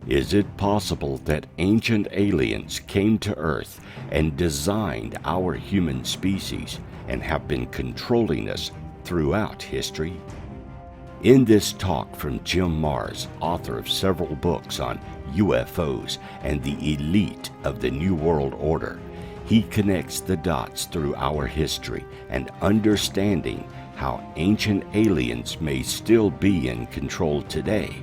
Is it possible that ancient aliens came to Earth and designed our human species and have been controlling us throughout history? In this talk from Jim Maars, author of several books on UFOs and the elite of the New World Order, he connects the dots through our history and understanding how ancient aliens may still be in control today.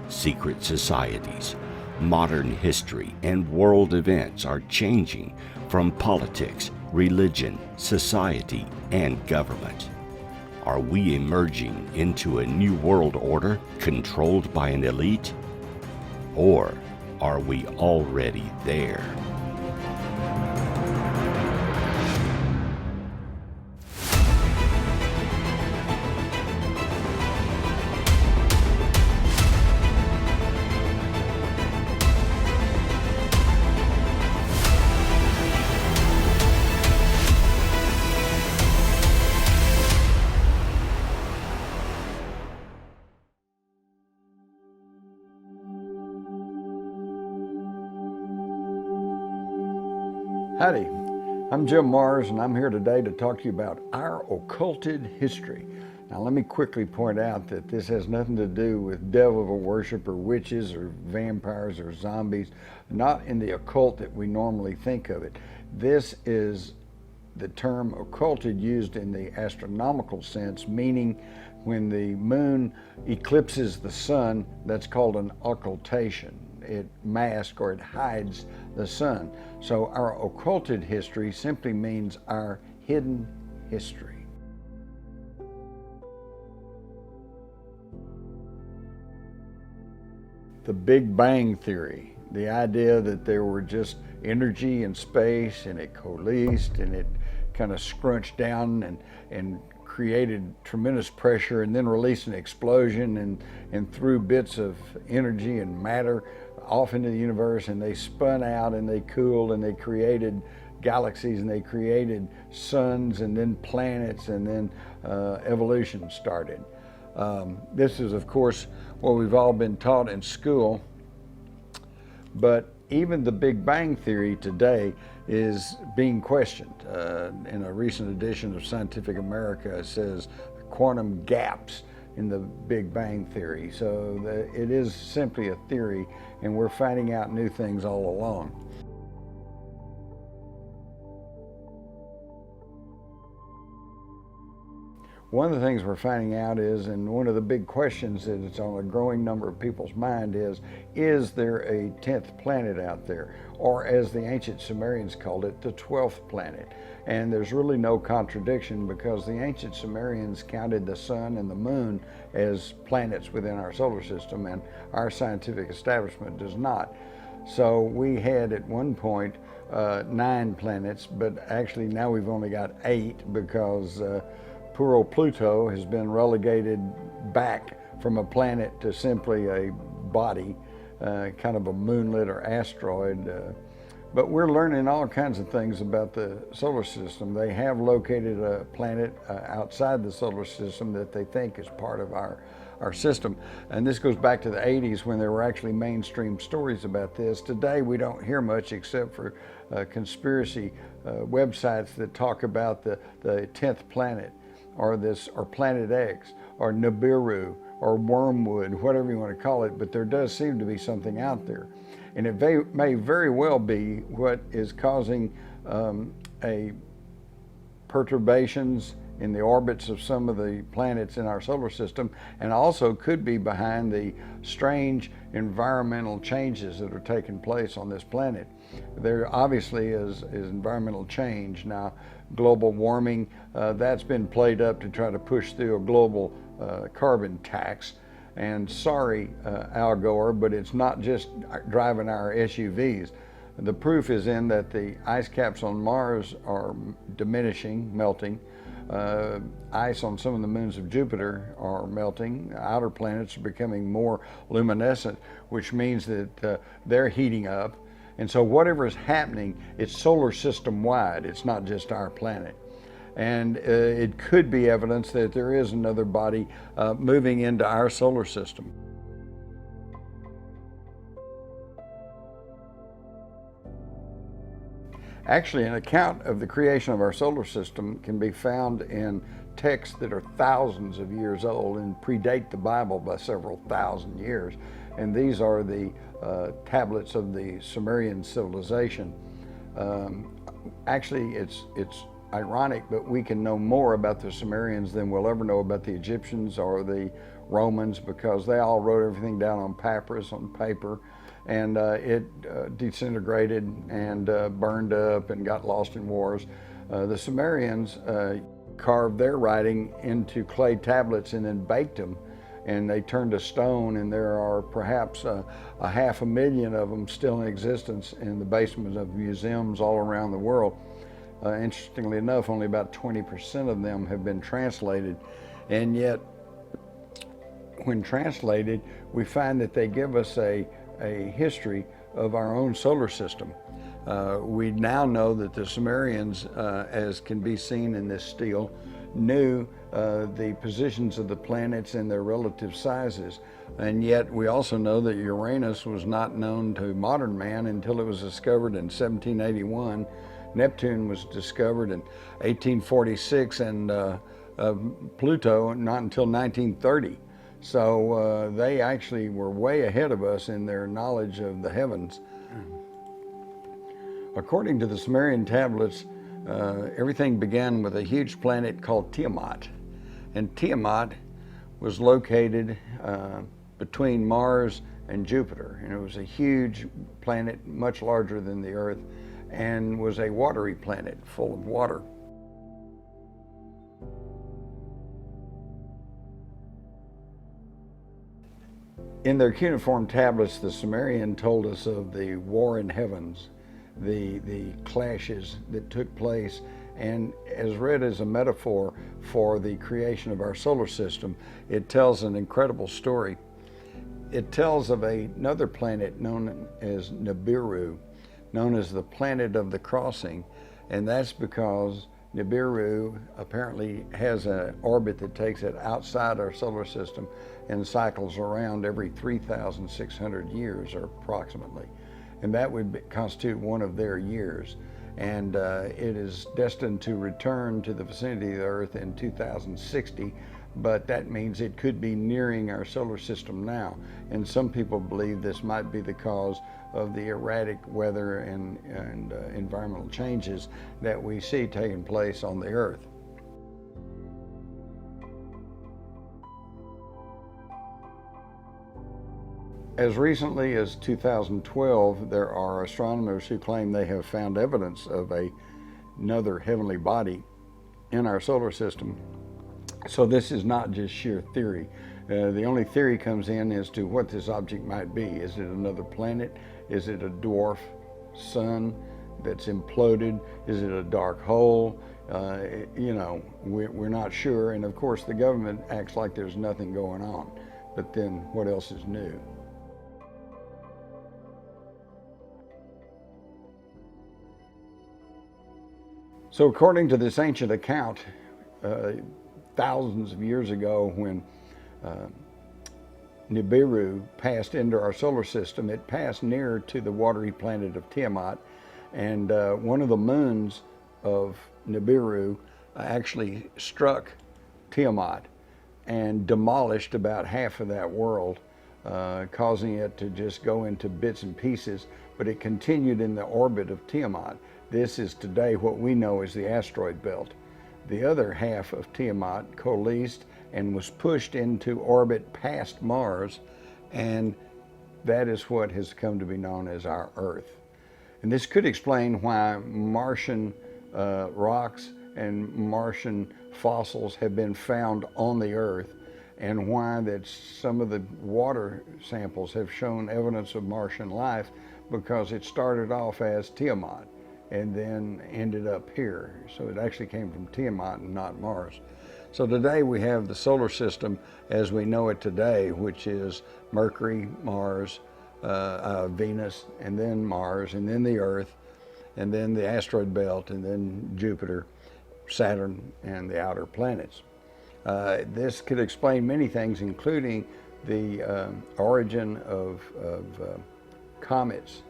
Secret societies, modern history, and world events are changing from politics, religion, society, and government. Are we emerging into a new world order controlled by an elite? Or are we already there? Howdy, I'm Jim Maars, and I'm here today to talk to you about our occulted history. Now, let me quickly point out that this has nothing to do with devil worship or witches or vampires or zombies, not in the occult that we normally think of it. This is the term occulted used in the astronomical sense, meaning when the moon eclipses the sun, that's called an occultation. It masks or it hides the sun. So our occulted history simply means our hidden history. The Big Bang Theory, the idea that there were just energy in space and it coalesced and it kind of scrunched down and created tremendous pressure and then released an explosion and threw bits of energy and matter off into the universe, and they spun out and they cooled and they created galaxies and they created suns and then planets, and then evolution started. This is, of course, what we've all been taught in school, but even the Big Bang Theory today is being questioned. In a recent edition of Scientific America, it says quantum gaps in the Big Bang Theory. So it is simply a theory, and we're finding out new things all along. One of the things we're finding out is, and one of the big questions that it's on a growing number of people's mind is there a 10th planet out there? Or as the ancient Sumerians called it, the 12th planet. And there's really no contradiction, because the ancient Sumerians counted the sun and the moon as planets within our solar system, and our scientific establishment does not. So we had at one point 9 planets, but actually now we've only got 8, because poor old Pluto has been relegated back from a planet to simply a body, kind of a moonlet or asteroid. But we're learning all kinds of things about the solar system. They have located a planet outside the solar system that they think is part of our system. And this goes back to the 80s, when there were actually mainstream stories about this. Today we don't hear much except for conspiracy websites that talk about the 10th planet, or Planet X, or Nibiru, or Wormwood, whatever you want to call it, but there does seem to be something out there. And it may very well be what is causing perturbations in the orbits of some of the planets in our solar system, and also could be behind the strange environmental changes that are taking place on this planet. There obviously is environmental change. Now, global warming, that's been played up to try to push through a global carbon tax. And sorry, Al Gore, but it's not just driving our SUVs. The proof is in that the ice caps on Mars are diminishing, melting. Ice on some of the moons of Jupiter are melting. Outer planets are becoming more luminescent, which means that they're heating up. And so whatever is happening, it's solar system wide. It's not just our planet. And it could be evidence that there is another body moving into our solar system. Actually, an account of the creation of our solar system can be found in texts that are thousands of years old and predate the Bible by several thousand years. And these are the tablets of the Sumerian civilization. Actually, it's ironic, but we can know more about the Sumerians than we'll ever know about the Egyptians or the Romans, because they all wrote everything down on papyrus, on paper, and it disintegrated and burned up and got lost in wars. The Sumerians carved their writing into clay tablets and then baked them, and they turned to stone, and there are perhaps a 500,000 of them still in existence in the basements of museums all around the world. Interestingly enough, only about 20% of them have been translated, and yet when translated, we find that they give us a history of our own solar system. We now know that the Sumerians, as can be seen in this stele, knew the positions of the planets and their relative sizes. And yet we also know that Uranus was not known to modern man until it was discovered in 1781. Neptune was discovered in 1846, and Pluto not until 1930. So they actually were way ahead of us in their knowledge of the heavens. According to the Sumerian tablets, everything began with a huge planet called Tiamat. And Tiamat was located between Mars and Jupiter. And it was a huge planet, much larger than the Earth, and was a watery planet full of water. In their cuneiform tablets, the Sumerian told us of the war in heavens, the clashes that took place, and as read as a metaphor for the creation of our solar system, it tells an incredible story. It tells of another planet known as Nibiru, known as the planet of the crossing, and that's because Nibiru apparently has an orbit that takes it outside our solar system and cycles around every 3,600 years, or approximately. And that would constitute one of their years. And it is destined to return to the vicinity of the Earth in 2060, but that means it could be nearing our solar system now. And some people believe this might be the cause of the erratic weather and environmental changes that we see taking place on the Earth. As recently as 2012, there are astronomers who claim they have found evidence of another heavenly body in our solar system. So this is not just sheer theory. The only theory comes in as to what this object might be. Is it another planet? Is it a dwarf sun that's imploded? Is it a dark hole? You know, we're not sure. And of course, the government acts like there's nothing going on. But then what else is new? So according to this ancient account, thousands of years ago, when Nibiru passed into our solar system, it passed near to the watery planet of Tiamat, and one of the moons of Nibiru actually struck Tiamat and demolished about half of that world, causing it to just go into bits and pieces, but it continued in the orbit of Tiamat. This is today what we know as the asteroid belt. The other half of Tiamat coalesced and was pushed into orbit past Mars, and that is what has come to be known as our Earth. And this could explain why Martian rocks and Martian fossils have been found on the Earth, and why that some of the water samples have shown evidence of Martian life, because it started off as Tiamat and then ended up here. So it actually came from Tiamat and not Mars. So today we have the solar system as we know it today, which is Mercury, Mars, Venus, and then Mars, and then the Earth, and then the asteroid belt, and then Jupiter, Saturn, and the outer planets. This could explain many things, including the origin of comets,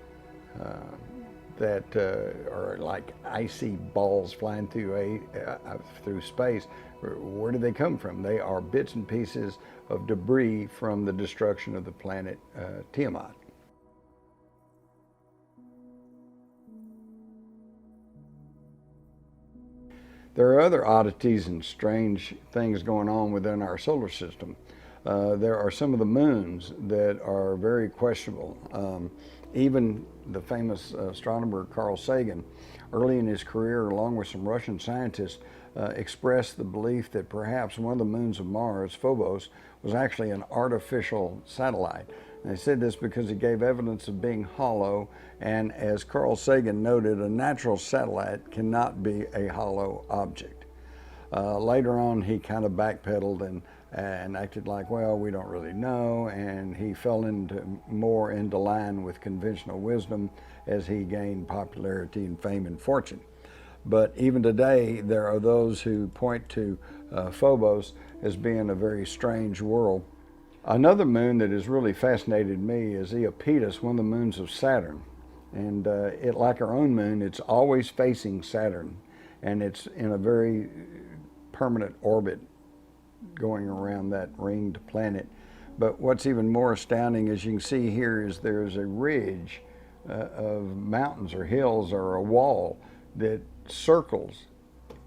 that are like icy balls flying through space. Where do they come from? They are bits and pieces of debris from the destruction of the planet Tiamat. There are other oddities and strange things going on within our solar system. There are some of the moons that are very questionable. Even the famous astronomer Carl Sagan, early in his career, along with some Russian scientists, expressed the belief that perhaps one of the moons of Mars, Phobos, was actually an artificial satellite. And they said this because it gave evidence of being hollow, and as Carl Sagan noted, a natural satellite cannot be a hollow object. Later on, he kind of backpedaled and acted like, well, we don't really know, and he fell more into line with conventional wisdom as he gained popularity and fame and fortune. But even today, there are those who point to Phobos as being a very strange world. Another moon that has really fascinated me is Iapetus, one of the moons of Saturn. And like our own moon, it's always facing Saturn, and it's in a very permanent orbit going around that ringed planet. But what's even more astounding, as you can see here, is there's a ridge of mountains or hills or a wall that circles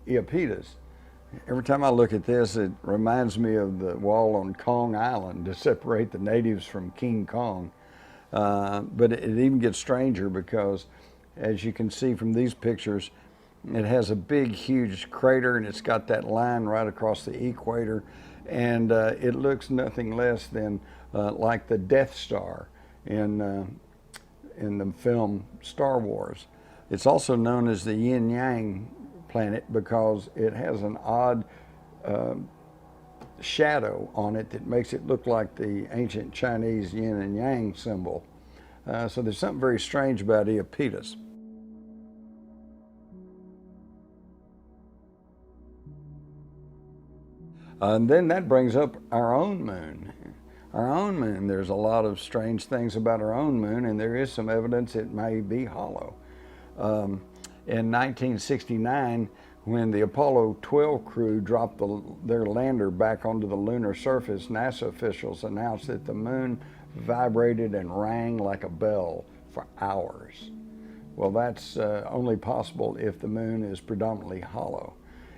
Iapetus. Every time I look at this, it reminds me of the wall on Kong Island to separate the natives from King Kong. But it even gets stranger because, as you can see from these pictures, it has a big, huge crater, and it's got that line right across the equator, and it looks nothing less than like the Death Star in the film Star Wars. It's also known as the yin-yang planet because it has an odd shadow on it that makes it look like the ancient Chinese yin and yang symbol. So there's something very strange about Iapetus. And then that brings up our own moon. Our own moon, there's a lot of strange things about our own moon, and there is some evidence it may be hollow. In 1969, when the Apollo 12 crew dropped their lander back onto the lunar surface, NASA officials announced that the moon vibrated and rang like a bell for hours. Well, that's only possible if the moon is predominantly hollow.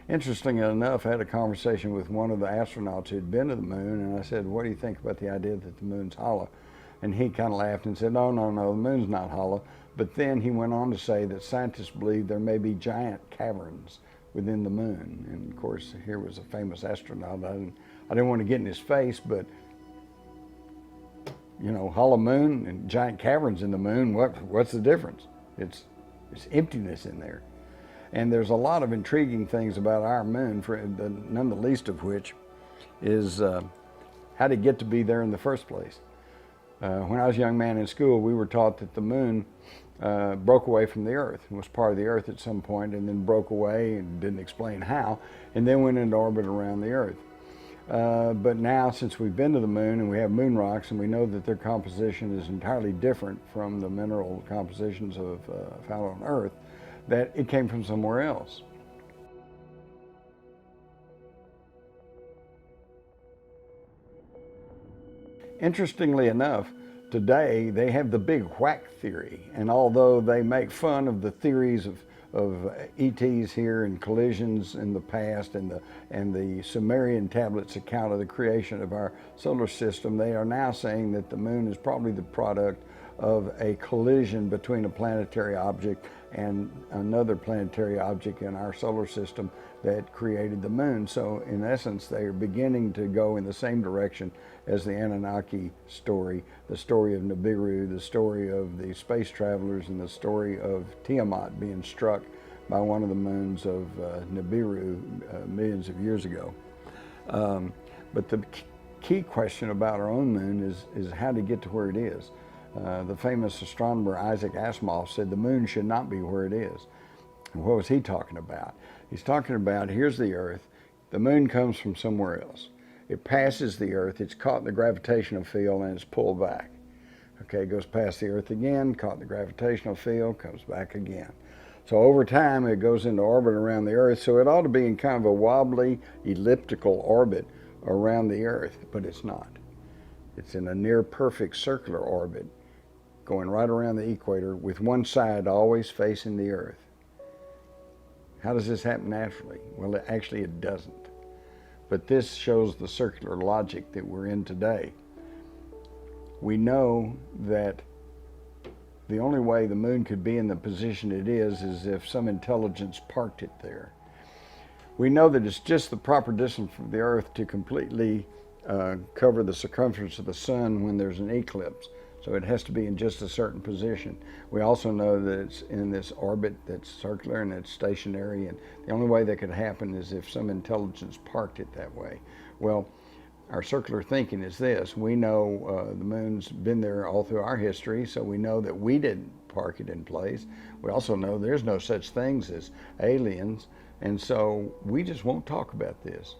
Interestingly enough, I had a conversation with one of the astronauts who'd been to the moon, and I said, what do you think about the idea that the moon's hollow? And he kind of laughed and said, no, the moon's not hollow. But then he went on to say that scientists believe there may be giant caverns within the moon. And of course, here was a famous astronaut. I didn't want to get in his face, but you know, hollow moon and giant caverns in the moon, what's the difference? It's emptiness in there. And there's a lot of intriguing things about our moon, none the least of which is how to get to be there in the first place. When I was a young man in school, we were taught that the moon broke away from the Earth and was part of the Earth at some point, and then broke away and didn't explain how, and then went into orbit around the Earth. But now, since we've been to the moon and we have moon rocks, and we know that their composition is entirely different from the mineral compositions found on Earth, that it came from somewhere else. Interestingly enough, today they have the big whack theory, and although they make fun of the theories of ETs here and collisions in the past and the Sumerian tablets account of the creation of our solar system, they are now saying that the moon is probably the product of a collision between a planetary object and another planetary object in our solar system that created the moon. So in essence, they are beginning to go in the same direction as the Anunnaki story, the story of Nibiru, the story of the space travelers, and the story of Tiamat being struck by one of the moons of Nibiru millions of years ago. But the key question about our own moon is how to get to where it is. The famous astronomer Isaac Asimov said the moon should not be where it is. And what was he talking about? He's talking about, here's the Earth, the moon comes from somewhere else. It passes the Earth, it's caught in the gravitational field, and it's pulled back. Okay, it goes past the Earth again, caught the gravitational field, comes back again. So over time, it goes into orbit around the Earth, so it ought to be in kind of a wobbly, elliptical orbit around the Earth, but it's not. It's in a near perfect circular orbit, going right around the equator with one side always facing the Earth. How does this happen naturally? Well, actually it doesn't. But this shows the circular logic that we're in today. We know that the only way the moon could be in the position it is if some intelligence parked it there. We know that it's just the proper distance from the Earth to completely cover the circumference of the sun when there's an eclipse. So it has to be in just a certain position. We also know that it's in this orbit that's circular and it's stationary, and the only way that could happen is if some intelligence parked it that way. Well, our circular thinking is this. We know the moon's been there all through our history, so we know that we didn't park it in place. We also know there's no such things as aliens, and so we just won't talk about this.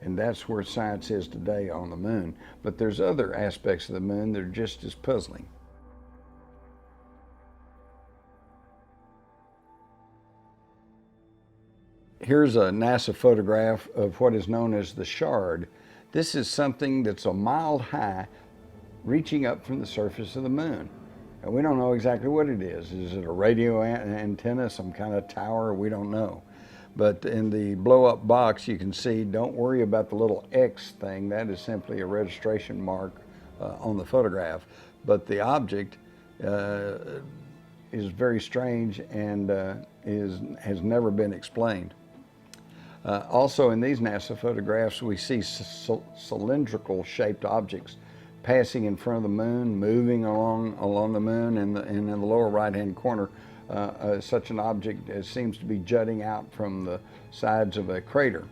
And that's where science is today on the moon. But there's other aspects of the moon that are just as puzzling. Here's a NASA photograph of what is known as the shard. This is something that's a mile high, reaching up from the surface of the moon. And we don't know exactly what it is. Is it a radio antenna, some kind of tower? We don't know. But in the blow-up box, you can see, don't worry about the little X thing. That is simply a registration mark on the photograph. But the object is very strange and has never been explained. Also in these NASA photographs, we see cylindrical shaped objects passing in front of the moon, moving along the moon, and in the lower right-hand corner, such an object as seems to be jutting out from the sides of a crater.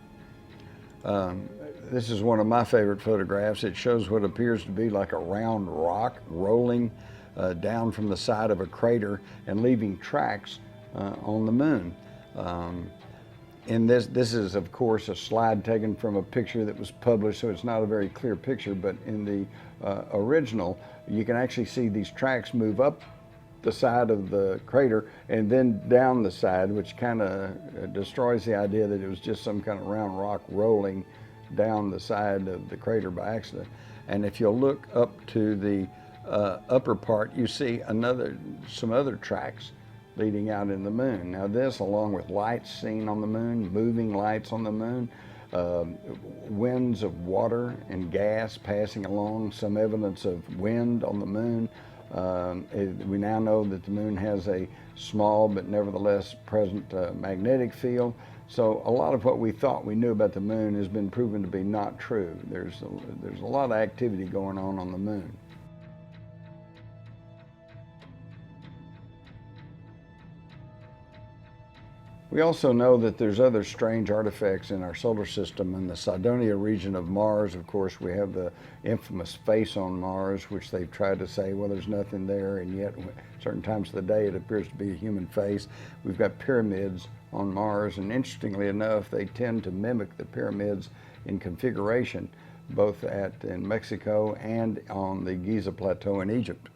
This is one of my favorite photographs. It shows what appears to be like a round rock rolling down from the side of a crater and leaving tracks on the moon. And this is, of course, a slide taken from a picture that was published, so it's not a very clear picture, but in the original, you can actually see these tracks move up the side of the crater and then down the side, which kind of destroys the idea that it was just some kind of round rock rolling down the side of the crater by accident. And if you'll look up to the upper part, you see some other tracks leading out in the moon. Now this, along with lights seen on the moon, moving lights on the moon, winds of water and gas passing along, some evidence of wind on the moon. We now know that the moon has a small but nevertheless present magnetic field. So a lot of what we thought we knew about the moon has been proven to be not true. There's a lot of activity going on the moon. We also know that there's other strange artifacts in our solar system. In the Cydonia region of Mars, of course, we have the infamous face on Mars, which they've tried to say, well, there's nothing there, and yet certain times of the day it appears to be a human face. We've got pyramids on Mars, and interestingly enough, they tend to mimic the pyramids in configuration, both in Mexico and on the Giza Plateau in Egypt.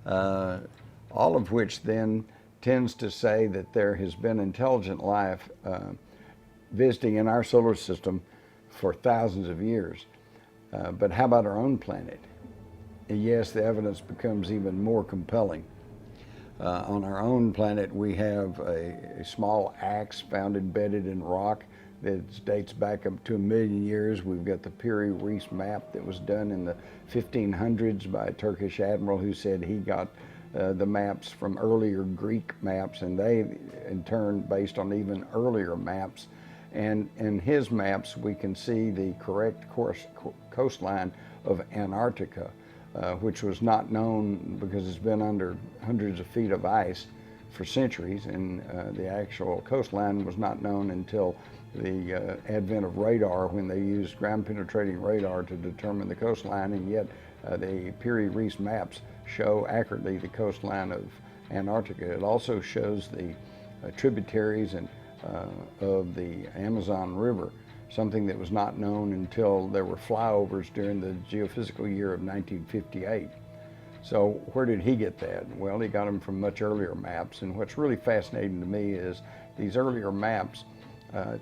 All of which then tends to say that there has been intelligent life visiting in our solar system for thousands of years. But how about our own planet? And yes, the evidence becomes even more compelling. On our own planet, we have a small axe found embedded in rock that dates back up to 1 million years. We've got the Piri Reis map that was done in the 1500s by a Turkish admiral who said he got the maps from earlier Greek maps, and they in turn based on even earlier maps. And in his maps we can see the correct coastline of Antarctica, which was not known because it's been under hundreds of feet of ice for centuries, and the actual coastline was not known until the advent of radar, when they used ground penetrating radar to determine the coastline, and yet the Piri Reis maps show accurately the coastline of Antarctica. It also shows the tributaries of the Amazon River, something that was not known until there were flyovers during the geophysical year of 1958. So where did he get that? Well, he got them from much earlier maps. And what's really fascinating to me is these earlier maps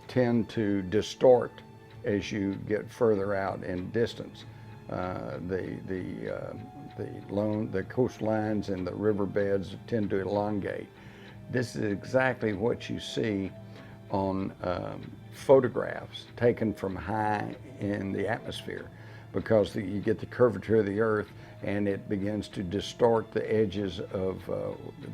tend to distort as you get further out in distance. The coastlines and the riverbeds tend to elongate. This is exactly what you see on photographs taken from high in the atmosphere, because you get the curvature of the earth and it begins to distort the edges of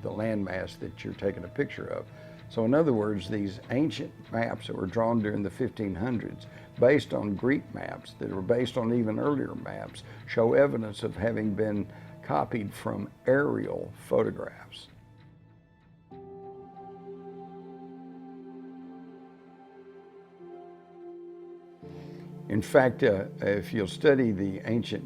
the landmass that you're taking a picture of. So in other words, these ancient maps that were drawn during the 1500s, based on Greek maps that were based on even earlier maps, show evidence of having been copied from aerial photographs. In fact, if you'll study the ancient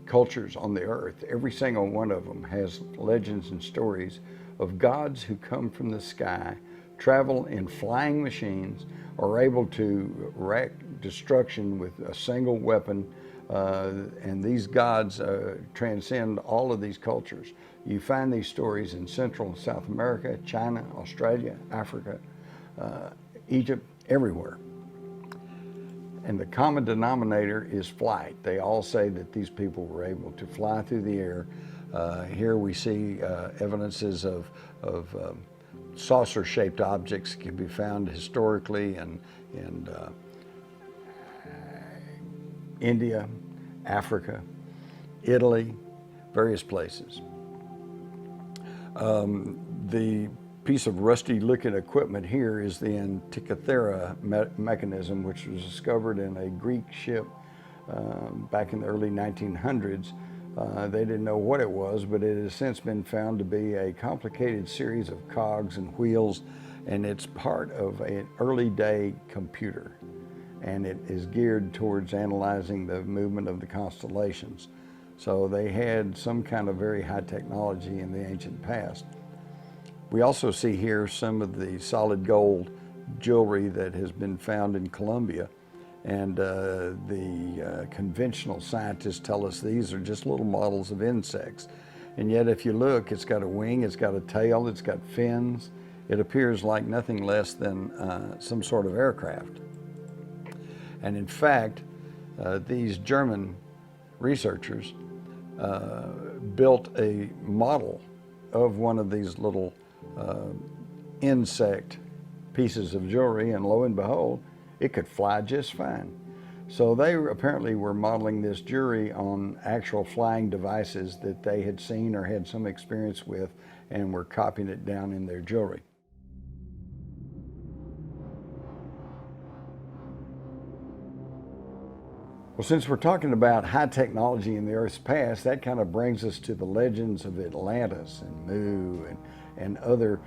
cultures on the earth, every single one of them has legends and stories of gods who come from the sky, travel in flying machines, are able to wreak destruction with a single weapon, and these gods transcend all of these cultures. You find these stories in Central and South America, China, Australia, Africa, Egypt, everywhere. And the common denominator is flight. They all say that these people were able to fly through the air. Here we see evidences of saucer-shaped objects can be found historically in India, Africa, Italy, various places. The piece of rusty looking equipment here is the Antikythera mechanism, which was discovered in a Greek ship back in the early 1900s. They didn't know what it was, but it has since been found to be a complicated series of cogs and wheels, and it's part of an early day computer, and it is geared towards analyzing the movement of the constellations. So they had some kind of very high technology in the ancient past. We also see here some of the solid gold jewelry that has been found in Colombia, and the conventional scientists tell us these are just little models of insects. And yet if you look, it's got a wing, it's got a tail, it's got fins. It appears like nothing less than some sort of aircraft. And in fact, these German researchers built a model of one of these little insect pieces of jewelry, and lo and behold, it could fly just fine. So they apparently were modeling this jewelry on actual flying devices that they had seen or had some experience with, and were copying it down in their jewelry. Well, since we're talking about high technology in the Earth's past, that kind of brings us to the legends of Atlantis and Mu and other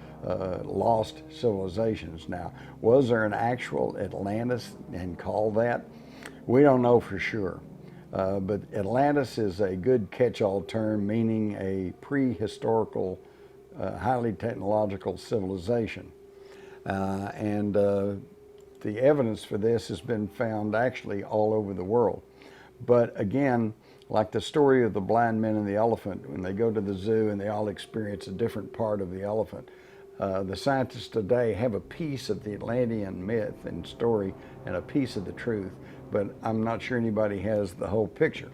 lost civilizations. Now, was there an actual Atlantis and called that? We don't know for sure. But Atlantis is a good catch-all term meaning a prehistorical, highly technological civilization. The evidence for this has been found actually all over the world. But again, like the story of the blind men and the elephant, when they go to the zoo and they all experience a different part of the elephant, the scientists today have a piece of the Atlantean myth and story and a piece of the truth, but I'm not sure anybody has the whole picture,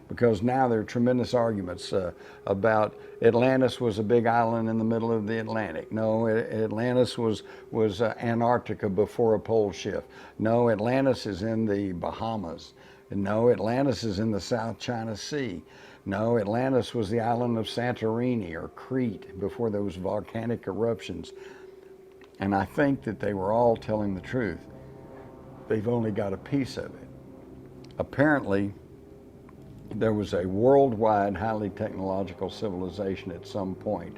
because now there are tremendous arguments about Atlantis was a big island in the middle of the Atlantic. No, Atlantis was Antarctica before a pole shift. No, Atlantis is in the Bahamas. No, Atlantis is in the South China Sea. No, Atlantis was the island of Santorini or Crete before those volcanic eruptions. And I think that they were all telling the truth. They've only got a piece of it. Apparently, there was a worldwide highly technological civilization at some point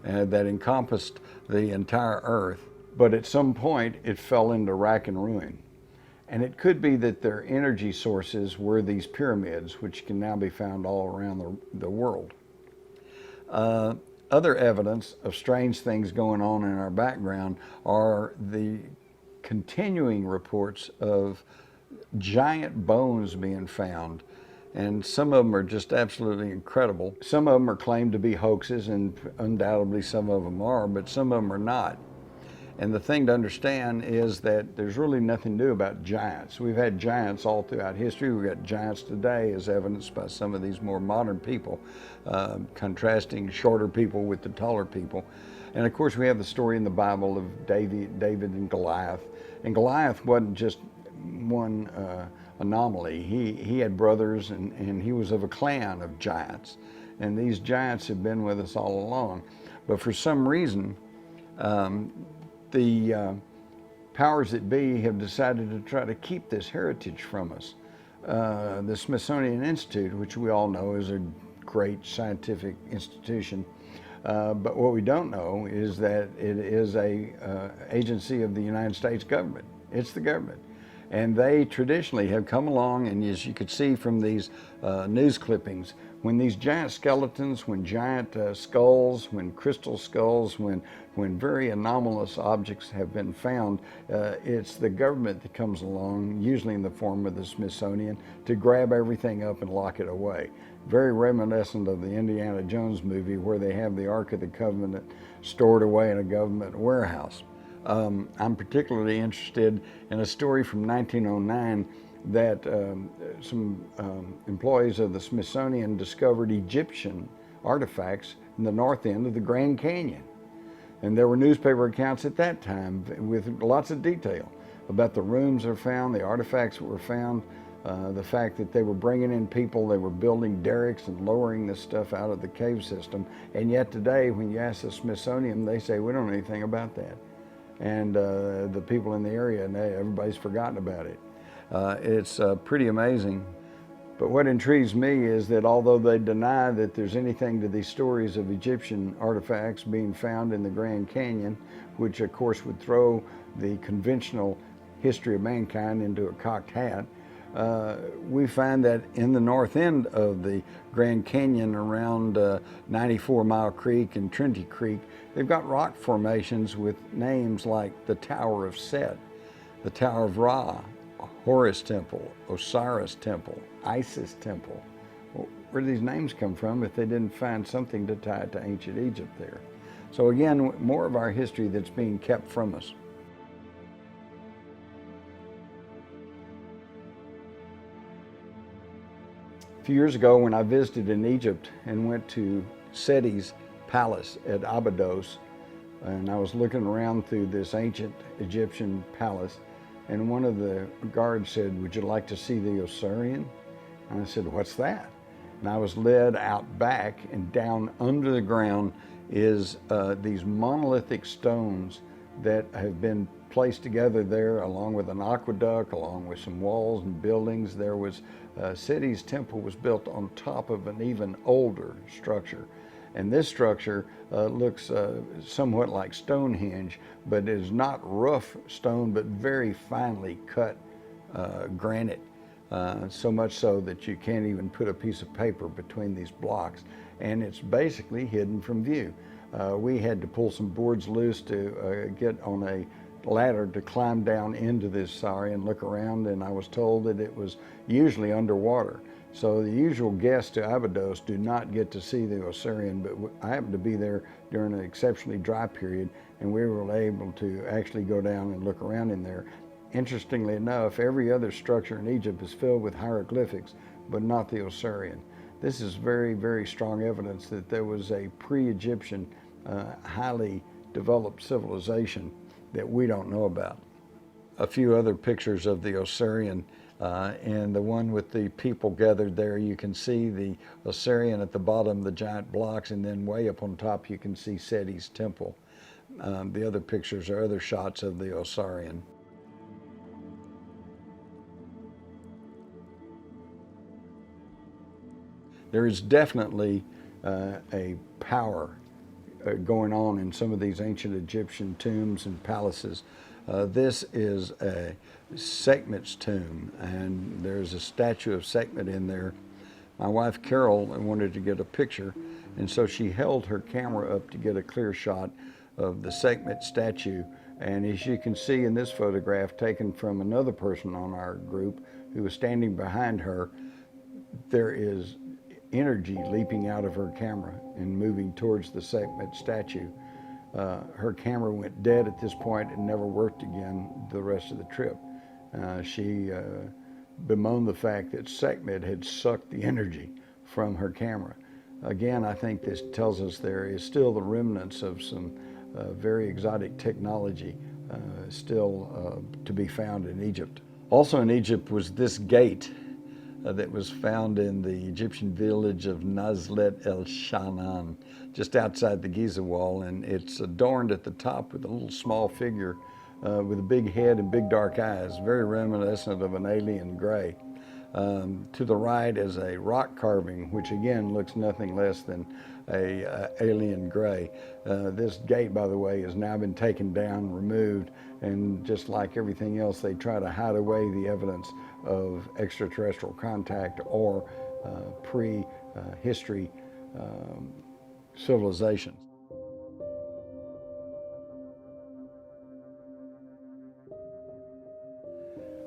that encompassed the entire Earth, but at some point it fell into rack and ruin. And it could be that their energy sources were these pyramids, which can now be found all around the world. Other evidence of strange things going on in our background are the continuing reports of giant bones being found And some of them are just absolutely incredible. Some of them are claimed to be hoaxes, and undoubtedly some of them are, but some of them are not. And the thing to understand is that there's really nothing new about giants. We've had giants all throughout history. We've got giants today, as evidenced by some of these more modern people, contrasting shorter people with the taller people. And of course, we have the story in the Bible of David and Goliath. And Goliath wasn't just one anomaly. He had brothers, and he was of a clan of giants. And these giants have been with us all along. But for some reason, the powers that be have decided to try to keep this heritage from us. The Smithsonian Institute, which we all know is a great scientific institution, but what we don't know is that it is a agency of the United States government. It's the government. And they traditionally have come along, and as you could see from these news clippings, when these giant skeletons, when giant skulls, when crystal skulls, when very anomalous objects have been found, it's the government that comes along, usually in the form of the Smithsonian, to grab everything up and lock it away. Very reminiscent of the Indiana Jones movie, where they have the Ark of the Covenant stored away in a government warehouse. I'm particularly interested in a story from 1909 that some employees of the Smithsonian discovered Egyptian artifacts in the north end of the Grand Canyon. And there were newspaper accounts at that time with lots of detail about the rooms that were found, the artifacts that were found, the fact that they were bringing in people, they were building derricks and lowering this stuff out of the cave system. And yet today, when you ask the Smithsonian, they say, we don't know anything about that. And the people in the area, and everybody's forgotten about it. It's pretty amazing. But what intrigues me is that although they deny that there's anything to these stories of Egyptian artifacts being found in the Grand Canyon, which of course would throw the conventional history of mankind into a cocked hat, we find that in the north end of the Grand Canyon, around 94 Mile Creek and Trinity Creek, they've got rock formations with names like the Tower of Set, the Tower of Ra, Horus Temple, Osiris Temple, Isis Temple. Well, where do these names come from if they didn't find something to tie it to ancient Egypt there? So again, more of our history that's being kept from us. A few years ago, when I visited in Egypt and went to Seti's palace at Abydos, and I was looking around through this ancient Egyptian palace, and one of the guards said, would you like to see the Osirian? And I said, what's that? And I was led out back, and down under the ground is these monolithic stones that have been placed together there, along with an aqueduct, along with some walls and buildings. There was Seti's temple was built on top of an even older structure. And this structure looks somewhat like Stonehenge, but is not rough stone, but very finely cut granite. So much so that you can't even put a piece of paper between these blocks. And it's basically hidden from view. We had to pull some boards loose to get on a ladder to climb down into this Osirian and look around, and I was told that it was usually underwater. So the usual guests to Abydos do not get to see the Osirian, but I happened to be there during an exceptionally dry period, and we were able to actually go down and look around in there. Interestingly enough, every other structure in Egypt is filled with hieroglyphics, but not the Osirian. This is very, very strong evidence that there was a pre-Egyptian, highly developed civilization that we don't know about. A few other pictures of the Osirian, and the one with the people gathered there, you can see the Osirian at the bottom, the giant blocks, and then way up on top you can see Seti's temple. The other pictures are other shots of the Osirian. There is definitely a power going on in some of these ancient Egyptian tombs and palaces. This is a Sekhmet's tomb, and there's a statue of Sekhmet in there. My wife Carol wanted to get a picture, and so she held her camera up to get a clear shot of the Sekhmet statue. And as you can see in this photograph taken from another person on our group who was standing behind her, there is energy leaping out of her camera and moving towards the Sekhmet statue. Her camera went dead at this point and never worked again the rest of the trip. She bemoaned the fact that Sekhmet had sucked the energy from her camera. Again, I think this tells us there is still the remnants of some very exotic technology still to be found in Egypt. Also in Egypt was this gate that was found in the Egyptian village of Nazlet el Shanan, just outside the Giza wall, and it's adorned at the top with a little small figure with a big head and big dark eyes, very reminiscent of an alien gray. To the right is a rock carving, which again looks nothing less than a alien gray. This gate, by the way, has now been taken down, removed, and just like everything else, they try to hide away the evidence of extraterrestrial contact or prehistory civilizations.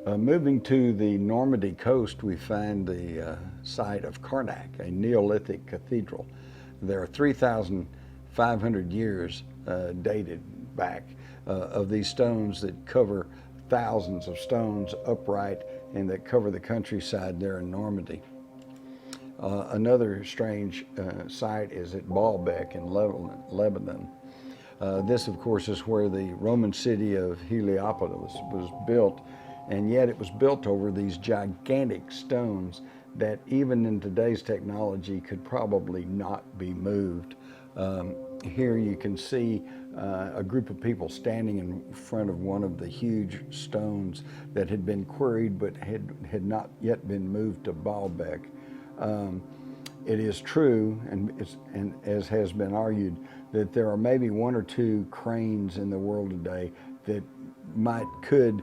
Moving to the Normandy coast, we find the site of Karnak, a Neolithic cathedral. There are 3,500 years dated back of these stones that cover thousands of stones upright and that cover the countryside there in Normandy. Another strange site is at Baalbek in Lebanon. This, of course, is where the Roman city of Heliopolis was built, and yet it was built over these gigantic stones that even in today's technology could probably not be moved. Here you can see a group of people standing in front of one of the huge stones that had been quarried but had not yet been moved to Baalbek. It is true, and as has been argued, that there are maybe one or two cranes in the world today that could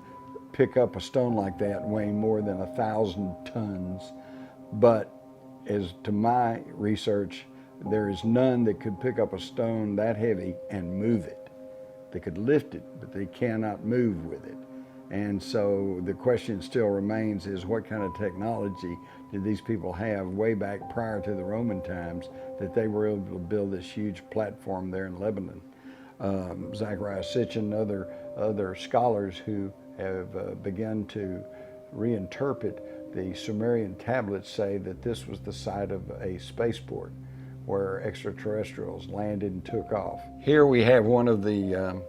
pick up a stone like that weighing more than 1,000 tons. But as to my research, there is none that could pick up a stone that heavy and move it. They could lift it, but they cannot move with it. And so the question still remains is what kind of technology did these people have way back prior to the Roman times that they were able to build this huge platform there in Lebanon? Zachariah Sitchin and other scholars who have begun to reinterpret the Sumerian tablets say that this was the site of a spaceport where extraterrestrials landed and took off. Here we have one of the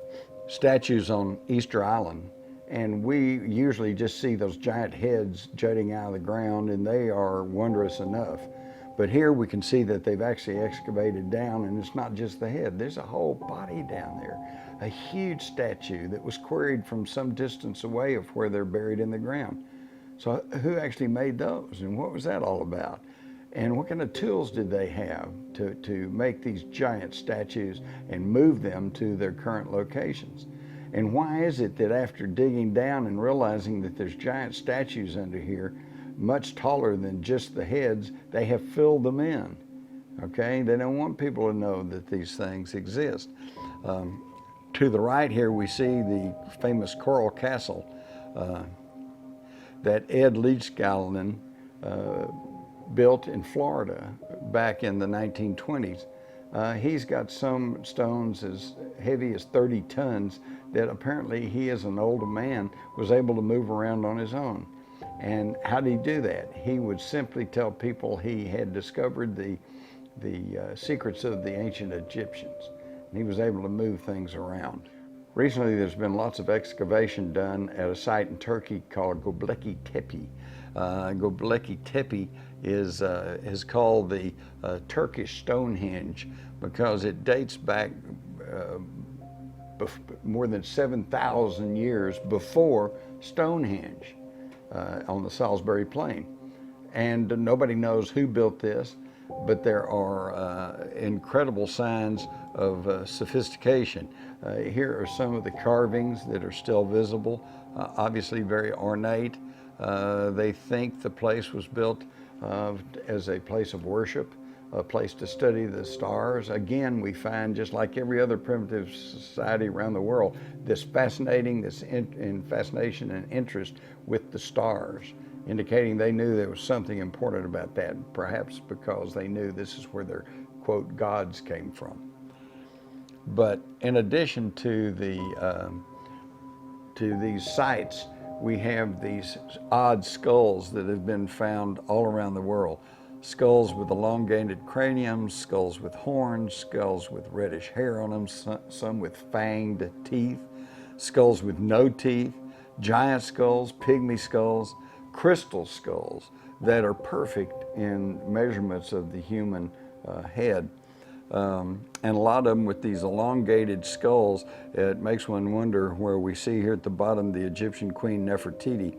statues on Easter Island, and we usually just see those giant heads jutting out of the ground, and they are wondrous enough. But here we can see that they've actually excavated down, and it's not just the head, there's a whole body down there. A huge statue that was quarried from some distance away of where they're buried in the ground. So who actually made those, and what was that all about? And what kind of tools did they have to make these giant statues and move them to their current locations? And why is it that after digging down and realizing that there's giant statues under here, much taller than just the heads, they have filled them in? Okay, they don't want people to know that these things exist. To the right here, we see the famous Coral Castle that Ed Leedskalnin built in Florida back in the 1920s. He's got some stones as heavy as 30 tons that apparently he, as an older man, was able to move around on his own. And how did he do that? He would simply tell people he had discovered the secrets of the ancient Egyptians. And he was able to move things around. Recently, there's been lots of excavation done at a site in Turkey called Göbekli Tepe. Göbekli Tepe is called the Turkish Stonehenge because it dates back more than 7,000 years before Stonehenge on the Salisbury Plain. And nobody knows who built this, but there are incredible signs of sophistication. Here are some of the carvings that are still visible, obviously very ornate. They think the place was built as a place of worship, a place to study the stars. Again, we find, just like every other primitive society around the world, this fascination and interest with the stars. indicating they knew there was something important about that, perhaps because they knew this is where their, quote, gods came from. But in addition to these sites, we have these odd skulls that have been found all around the world. Skulls with elongated craniums, skulls with horns, skulls with reddish hair on them, some with fanged teeth, skulls with no teeth, giant skulls, pygmy skulls, crystal skulls that are perfect in measurements of the human head. And a lot of them with these elongated skulls. It makes one wonder where we see here at the bottom the Egyptian queen Nefertiti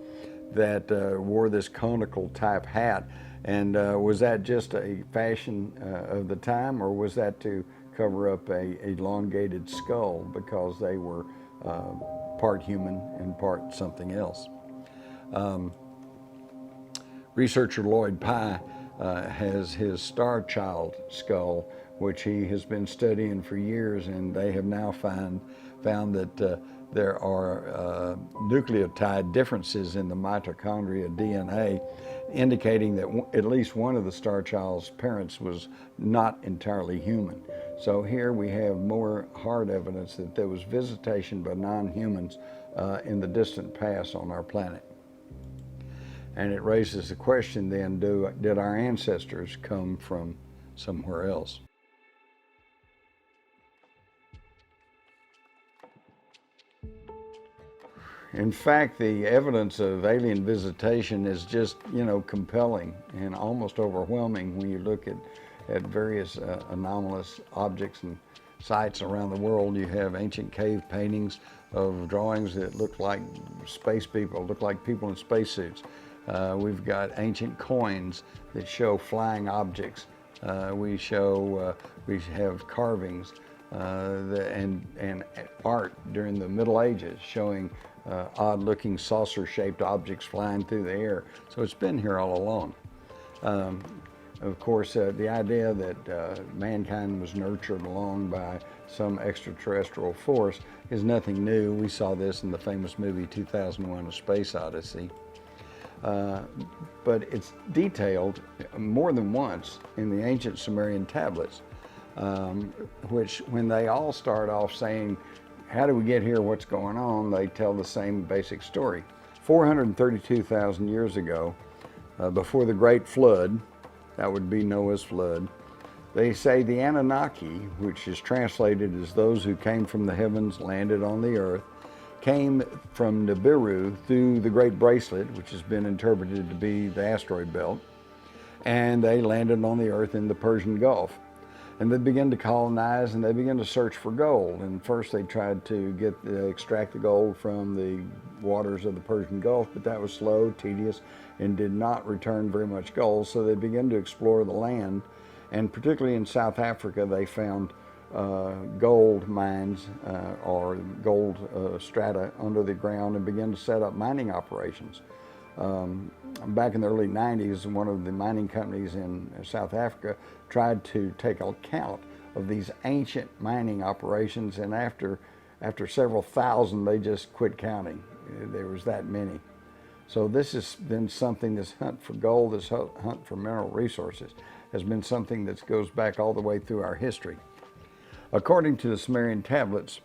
that wore this conical type hat. And was that just a fashion of the time, or was that to cover up a elongated skull because they were part human and part something else? Researcher Lloyd Pye has his Star Child skull, which he has been studying for years, and they have now found that there are nucleotide differences in the mitochondria DNA, indicating that at least one of the Star Child's parents was not entirely human. So here we have more hard evidence that there was visitation by non-humans in the distant past on our planet. And it raises the question then, did our ancestors come from somewhere else? In fact, the evidence of alien visitation is just, compelling and almost overwhelming when you look at various anomalous objects and sites around the world. You have ancient cave paintings of drawings that look like space people, look like people in spacesuits. We've got ancient coins that show flying objects. We have carvings and art during the Middle Ages showing odd-looking saucer-shaped objects flying through the air. So it's been here all along. Of course, the idea that mankind was nurtured along by some extraterrestrial force is nothing new. We saw this in the famous movie 2001: A Space Odyssey. But it's detailed more than once in the ancient Sumerian tablets, which when they all start off saying, how do we get here, what's going on, they tell the same basic story. 432,000 years ago, before the Great Flood, that would be Noah's flood, they say the Anunnaki, which is translated as those who came from the heavens, landed on the earth, came from Nibiru through the Great Bracelet, which has been interpreted to be the asteroid belt, and they landed on the earth in the Persian Gulf. And they began to colonize and they began to search for gold. And first they tried to extract the gold from the waters of the Persian Gulf, but that was slow, tedious, and did not return very much gold. So they began to explore the land, and particularly in South Africa, they found gold mines or gold strata under the ground and began to set up mining operations. Back in the early 90s, one of the mining companies in South Africa tried to take account of these ancient mining operations, and after several thousand, they just quit counting. There was that many. So this has been something, this hunt for gold, this hunt for mineral resources, has been something that goes back all the way through our history. According to the Sumerian tablets,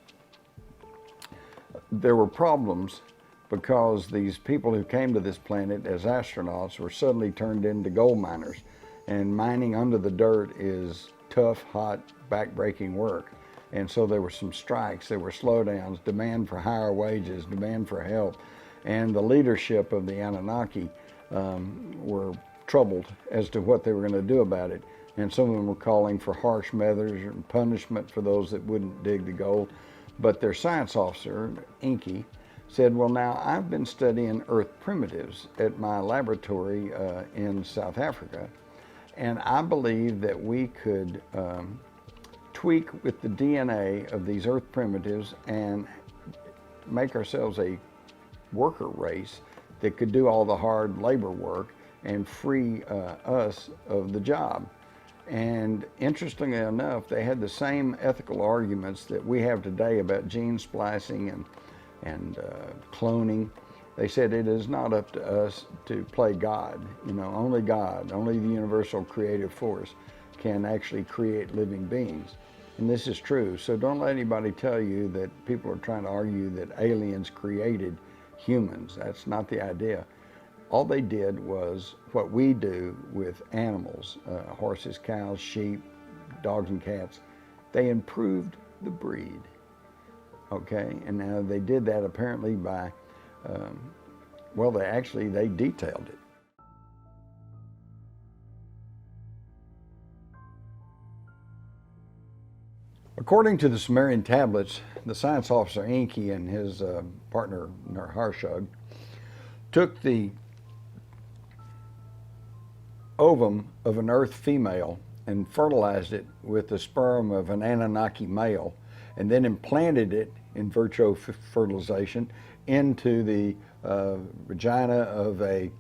there were problems because these people who came to this planet as astronauts were suddenly turned into gold miners. And mining under the dirt is tough, hot, back-breaking work. And so there were some strikes, there were slowdowns, demand for higher wages, demand for help. And the leadership of the Anunnaki were troubled as to what they were going to do about it. And some of them were calling for harsh measures and punishment for those that wouldn't dig the gold. But their science officer, Enki, said, well, now I've been studying Earth primitives at my laboratory in South Africa, and I believe that we could tweak with the DNA of these Earth primitives and make ourselves a worker race that could do all the hard labor work and free us of the job. And interestingly enough, they had the same ethical arguments that we have today about gene splicing and cloning. They said it is not up to us to play God. Only God, only the universal creative force can actually create living beings. And this is true. So don't let anybody tell you that people are trying to argue that aliens created humans. That's not the idea. All they did was what we do with animals, horses, cows, sheep, dogs and cats. They improved the breed, okay? And now they did that apparently by, they detailed it. According to the Sumerian tablets, the science officer Enki and his partner Harshug took the ovum of an earth female and fertilized it with the sperm of an Anunnaki male, and then implanted it in vitro fertilization into the vagina of a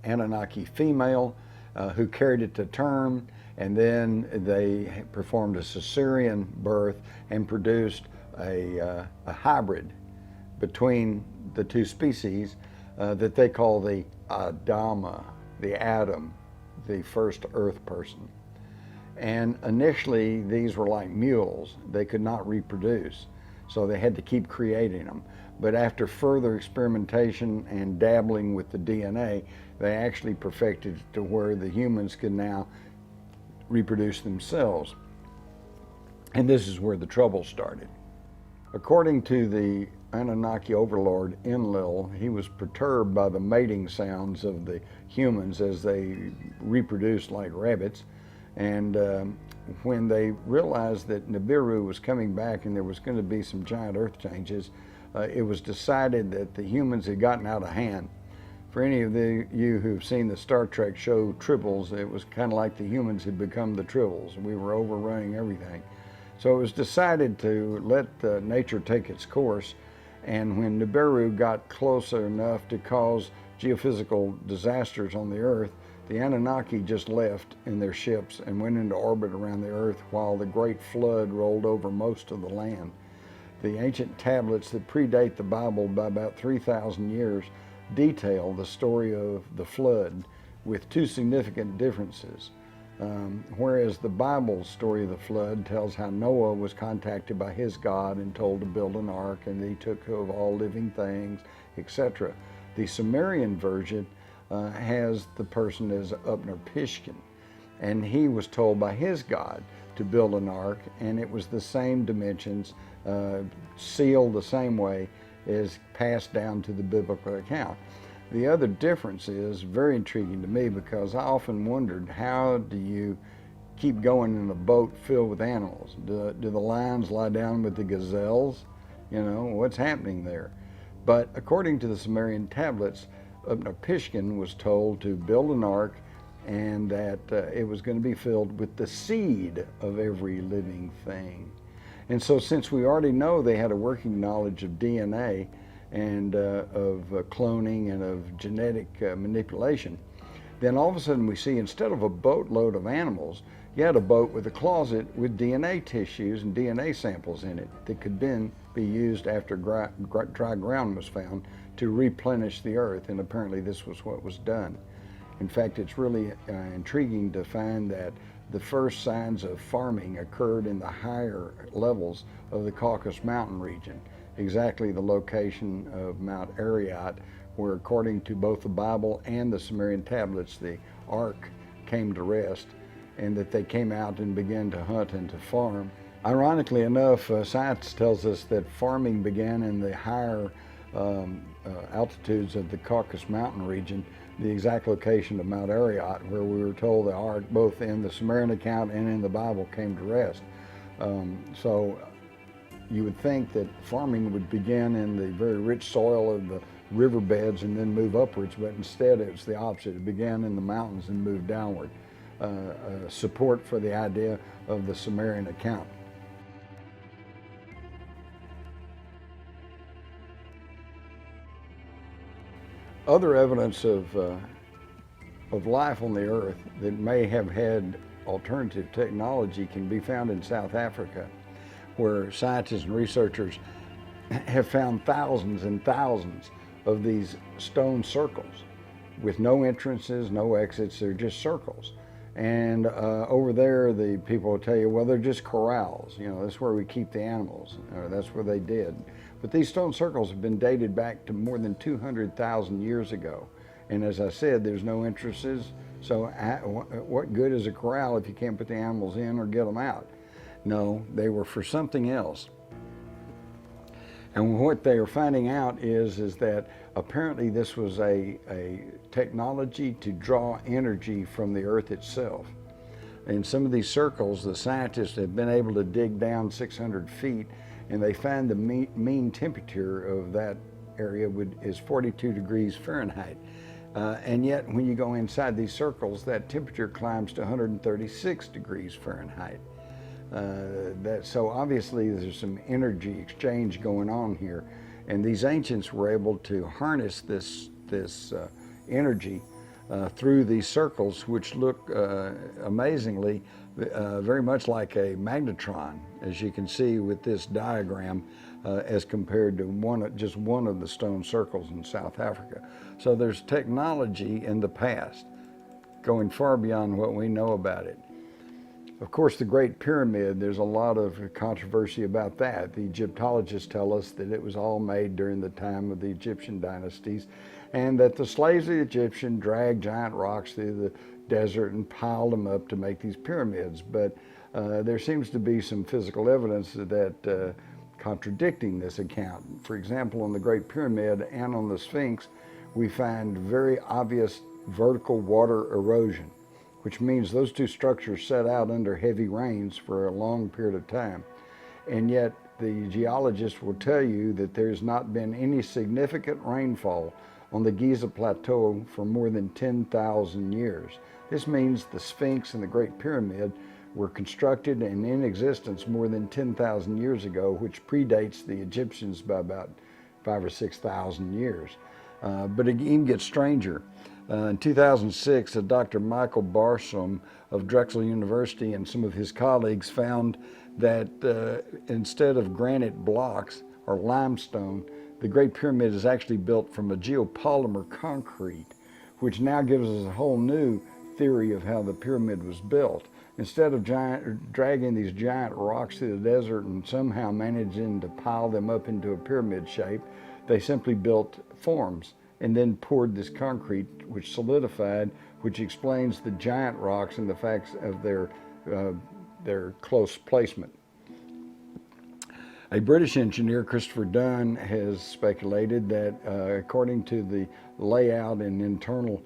Anunnaki female who carried it to term, and then they performed a cesarean birth and produced a hybrid between the two species that they call the Adama, the Adam, the first earth person. And initially these were like mules. They could not reproduce, so they had to keep creating them. But after further experimentation and dabbling with the DNA, they actually perfected it to where the humans can now reproduce themselves. And this is where the trouble started. According to the Anunnaki overlord Enlil, he was perturbed by the mating sounds of the humans as they reproduced like rabbits. And when they realized that Nibiru was coming back and there was going to be some giant earth changes, it was decided that the humans had gotten out of hand. For any of you who've seen the Star Trek show Tribbles, it was kind of like the humans had become the Tribbles. We were overrunning everything. So it was decided to let nature take its course. And when Nibiru got closer enough to cause geophysical disasters on the Earth, the Anunnaki just left in their ships and went into orbit around the Earth while the Great Flood rolled over most of the land. The ancient tablets that predate the Bible by about 3,000 years detail the story of the flood with two significant differences. Whereas the Bible's story of the flood tells how Noah was contacted by his God and told to build an ark, and he took of all living things, etc. The Sumerian version has the person as Utnapishtim, and he was told by his God to build an ark, and it was the same dimensions, sealed the same way, is passed down to the biblical account. The other difference is very intriguing to me, because I often wondered, how do you keep going in a boat filled with animals? Do the lions lie down with the gazelles? What's happening there? But according to the Sumerian tablets, Utnapishtim was told to build an ark, and that it was going to be filled with the seed of every living thing. And so since we already know they had a working knowledge of DNA and of cloning and of genetic manipulation, then all of a sudden we see, instead of a boatload of animals, you had a boat with a closet with DNA tissues and DNA samples in it that could then be used after dry ground was found to replenish the earth, and apparently this was what was done. In fact, it's really intriguing to find that the first signs of farming occurred in the higher levels of the Caucasus Mountain region, exactly the location of Mount Ararat, where according to both the Bible and the Sumerian tablets, the ark came to rest, and that they came out and began to hunt and to farm. Ironically enough, science tells us that farming began in the higher altitudes of the Caucasus Mountain region, the exact location of Mount Ararat, where we were told the ark, both in the Sumerian account and in the Bible, came to rest. So you would think that farming would begin in the very rich soil of the riverbeds and then move upwards, but instead it's the opposite. It began in the mountains and moved downward. Support for the idea of the Sumerian account. Other evidence of life on the earth that may have had alternative technology can be found in South Africa, where scientists and researchers have found thousands and thousands of these stone circles with no entrances, no exits. They're just circles. And over there, the people will tell you, well, they're just corrals. You know, that's where we keep the animals, or that's where they did. But these stone circles have been dated back to more than 200,000 years ago. And as I said, there's no entrances. So what good is a corral if you can't put the animals in or get them out? No, they were for something else. And what they are finding out is that apparently this was a technology to draw energy from the earth itself. In some of these circles, the scientists have been able to dig down 600 feet, and they find the mean temperature of that area is 42 degrees Fahrenheit. And yet, when you go inside these circles, that temperature climbs to 136 degrees Fahrenheit. So obviously there's some energy exchange going on here, and these ancients were able to harness this energy through these circles, which look amazingly very much like a magnetron, as you can see with this diagram, as compared to just one of the stone circles in South Africa. So there's technology in the past going far beyond what we know about it. Of course, the Great Pyramid, there's a lot of controversy about that. The Egyptologists tell us that it was all made during the time of the Egyptian dynasties, and that the slaves of the Egyptians dragged giant rocks through the desert and piled them up to make these pyramids. But there seems to be some physical evidence that contradicting this account. For example, on the Great Pyramid and on the Sphinx, we find very obvious vertical water erosion, which means those two structures set out under heavy rains for a long period of time. And yet the geologists will tell you that there's not been any significant rainfall on the Giza Plateau for more than 10,000 years. This means the Sphinx and the Great Pyramid were constructed and in existence more than 10,000 years ago, which predates the Egyptians by about 5,000 or 6,000 years. But it even gets stranger. In 2006, Dr. Michael Barsham of Drexel University and some of his colleagues found that instead of granite blocks or limestone, the Great Pyramid is actually built from a geopolymer concrete, which now gives us a whole new theory of how the pyramid was built. Instead of dragging these giant rocks through the desert and somehow managing to pile them up into a pyramid shape, they simply built forms and then poured this concrete, which solidified, which explains the giant rocks and the facts of their close placement. A British engineer, Christopher Dunn, has speculated that according to the layout and internal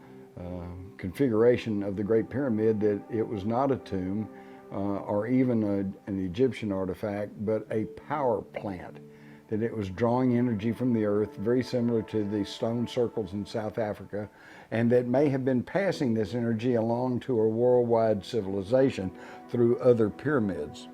configuration of the Great Pyramid, that it was not a tomb or even an Egyptian artifact, but a power plant, that it was drawing energy from the earth, very similar to the stone circles in South Africa, and that may have been passing this energy along to a worldwide civilization through other pyramids.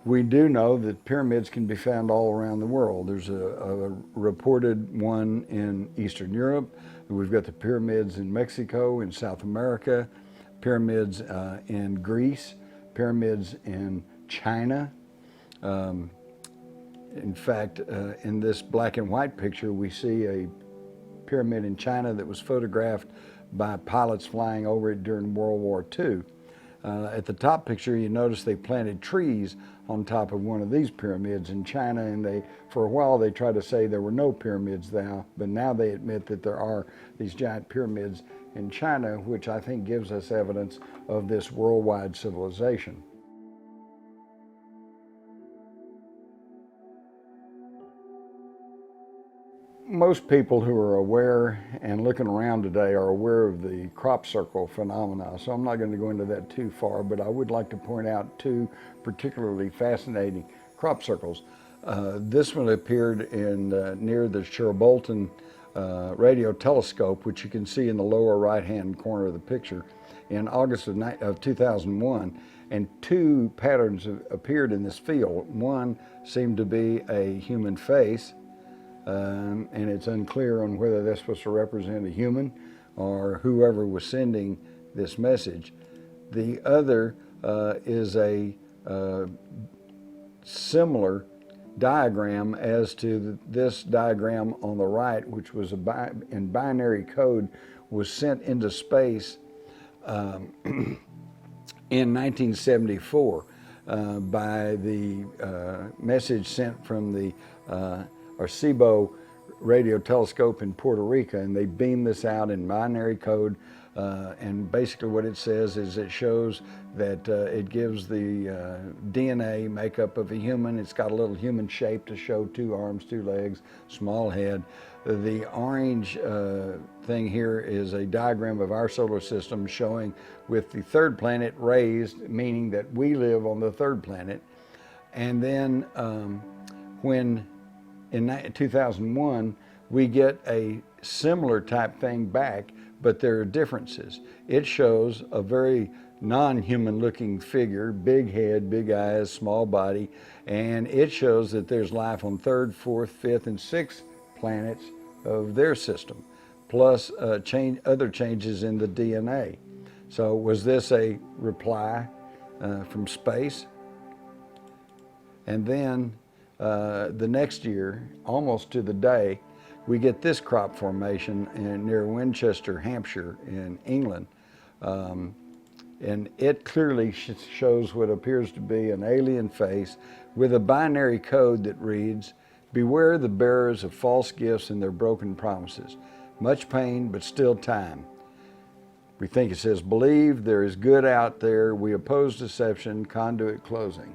We do know that pyramids can be found all around the world. There's a reported one in Eastern Europe. We've got the pyramids in Mexico, in South America, pyramids in Greece, pyramids in China. In fact, in this black and white picture, we see a pyramid in China that was photographed by pilots flying over it during World War II. At the top picture, you notice they planted trees on top of one of these pyramids in China, and for a while they tried to say there were no pyramids now, but now they admit that there are these giant pyramids in China, which I think gives us evidence of this worldwide civilization. Most people who are aware and looking around today are aware of the crop circle phenomena, so I'm not going to go into that too far, but I would like to point out two particularly fascinating crop circles. This one appeared near the Shirbolton radio telescope, which you can see in the lower right-hand corner of the picture, in August of 2001, and two patterns appeared in this field. One seemed to be a human face, and it's unclear on whether that's supposed to represent a human or whoever was sending this message. The other is a similar diagram as to this diagram on the right, which was in binary code, was sent into space in 1974 by the message sent from the Arecibo radio telescope in Puerto Rico, and they beamed this out in binary code. And basically what it says is it shows that it gives the DNA makeup of a human. It's got a little human shape to show 2 arms, 2 legs, small head. The orange thing here is a diagram of our solar system showing with the 3rd planet raised, meaning that we live on the 3rd planet. And then when in 2001, we get a similar type thing back, but there are differences. It shows a very non-human looking figure, big head, big eyes, small body, and it shows that there's life on 3rd, 4th, 5th, and 6th planets of their system, plus other changes in the DNA. So was this a reply from space? And then the next year, almost to the day, we get this crop formation near Winchester, Hampshire in England. And it clearly shows what appears to be an alien face with a binary code that reads, "Beware the bearers of false gifts and their broken promises. Much pain, but still time." We think it says, "Believe there is good out there. We oppose deception, conduit closing."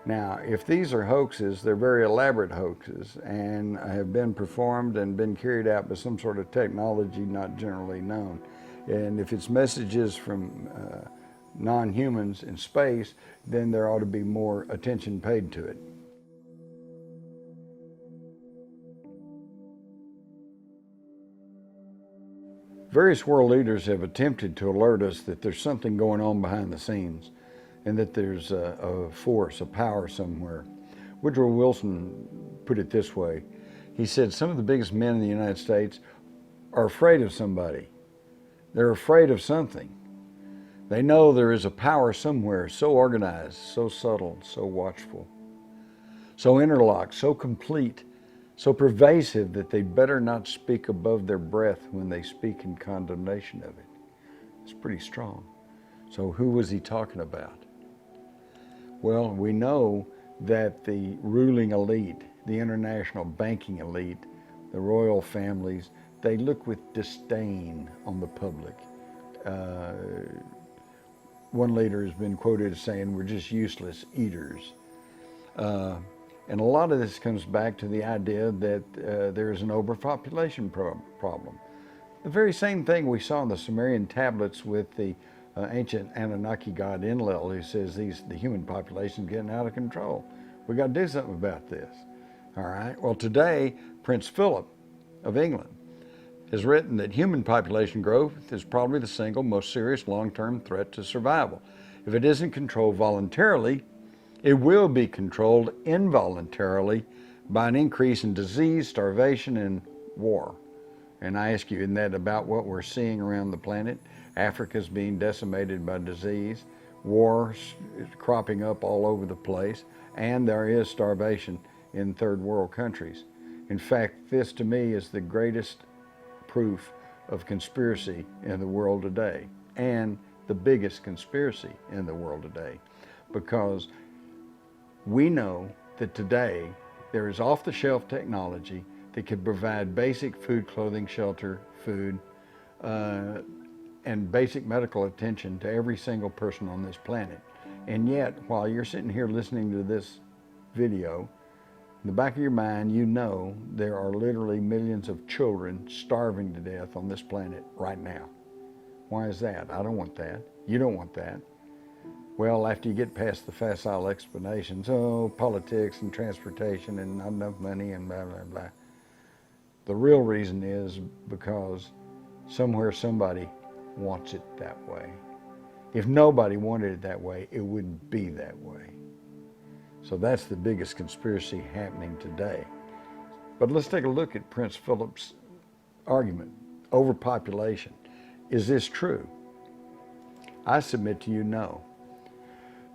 Now, if these are hoaxes, they're very elaborate hoaxes and have been performed and been carried out by some sort of technology not generally known. And if it's messages from non-humans in space, then there ought to be more attention paid to it. Various world leaders have attempted to alert us that there's something going on behind the scenes, and that there's a force, a power somewhere. Woodrow Wilson put it this way. He said, some of the biggest men in the United States are afraid of somebody. They're afraid of something. They know there is a power somewhere, so organized, so subtle, so watchful, so interlocked, so complete, so pervasive that they better not speak above their breath when they speak in condemnation of it. It's pretty strong. So who was he talking about? Well, we know that the ruling elite, the international banking elite, the royal families, they look with disdain on the public. One leader has been quoted as saying, "We're just useless eaters." And a lot of this comes back to the idea that there is an overpopulation problem. The very same thing we saw in the Sumerian tablets with the ancient Anunnaki god Enlil, who says the human population is getting out of control. We got to do something about this. All right. Well, today, Prince Philip of England has written that human population growth is probably the single most serious long-term threat to survival. If it isn't controlled voluntarily, it will be controlled involuntarily by an increase in disease, starvation, and war. And I ask you, isn't that about what we're seeing around the planet? Africa's being decimated by disease, wars cropping up all over the place, and there is starvation in 3rd world countries. In fact, this to me is the greatest proof of conspiracy in the world today, and the biggest conspiracy in the world today, because we know that today there is off-the-shelf technology that can provide basic food, clothing, shelter, food, and basic medical attention to every single person on this planet. And yet, while you're sitting here listening to this video, in the back of your mind, you know there are literally millions of children starving to death on this planet right now. Why is that? I don't want that. You don't want that. Well, after you get past the facile explanations, politics and transportation and not enough money and blah, blah, blah. The real reason is because somewhere somebody wants it that way. If nobody wanted it that way, it wouldn't be that way. So that's the biggest conspiracy happening today. But let's take a look at Prince Philip's argument. Overpopulation. Is this true? I submit to you, no.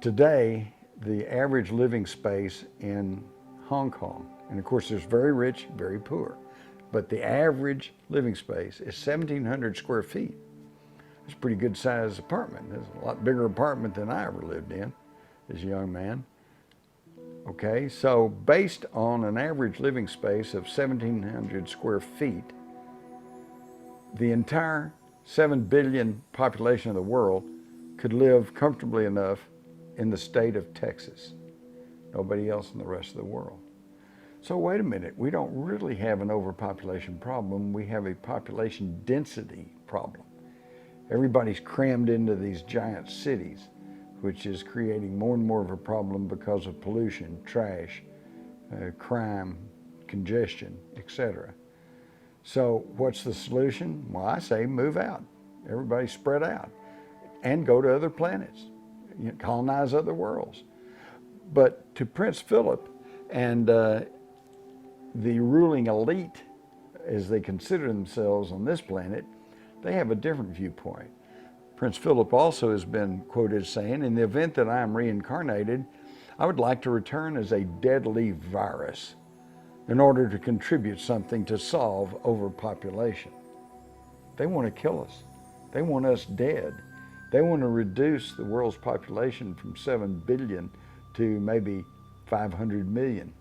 Today, the average living space in Hong Kong. And of course, there's very rich, very poor. But the average living space is 1,700 square feet. It's a pretty good sized apartment. It's a lot bigger apartment than I ever lived in as a young man. Okay, so based on an average living space of 1,700 square feet, the entire 7 billion population of the world could live comfortably enough in the state of Texas. Nobody else in the rest of the world. So wait a minute, we don't really have an overpopulation problem, we have a population density problem. Everybody's crammed into these giant cities, which is creating more and more of a problem because of pollution, trash, crime, congestion, etc. So what's the solution? Well, I say move out. Everybody spread out and go to other planets, colonize other worlds. But to Prince Philip and the ruling elite, as they consider themselves on this planet, they have a different viewpoint. Prince Philip also has been quoted saying, in the event that I am reincarnated, I would like to return as a deadly virus in order to contribute something to solve overpopulation. They want to kill us. They want us dead. They want to reduce the world's population from 7 billion to maybe 500 million.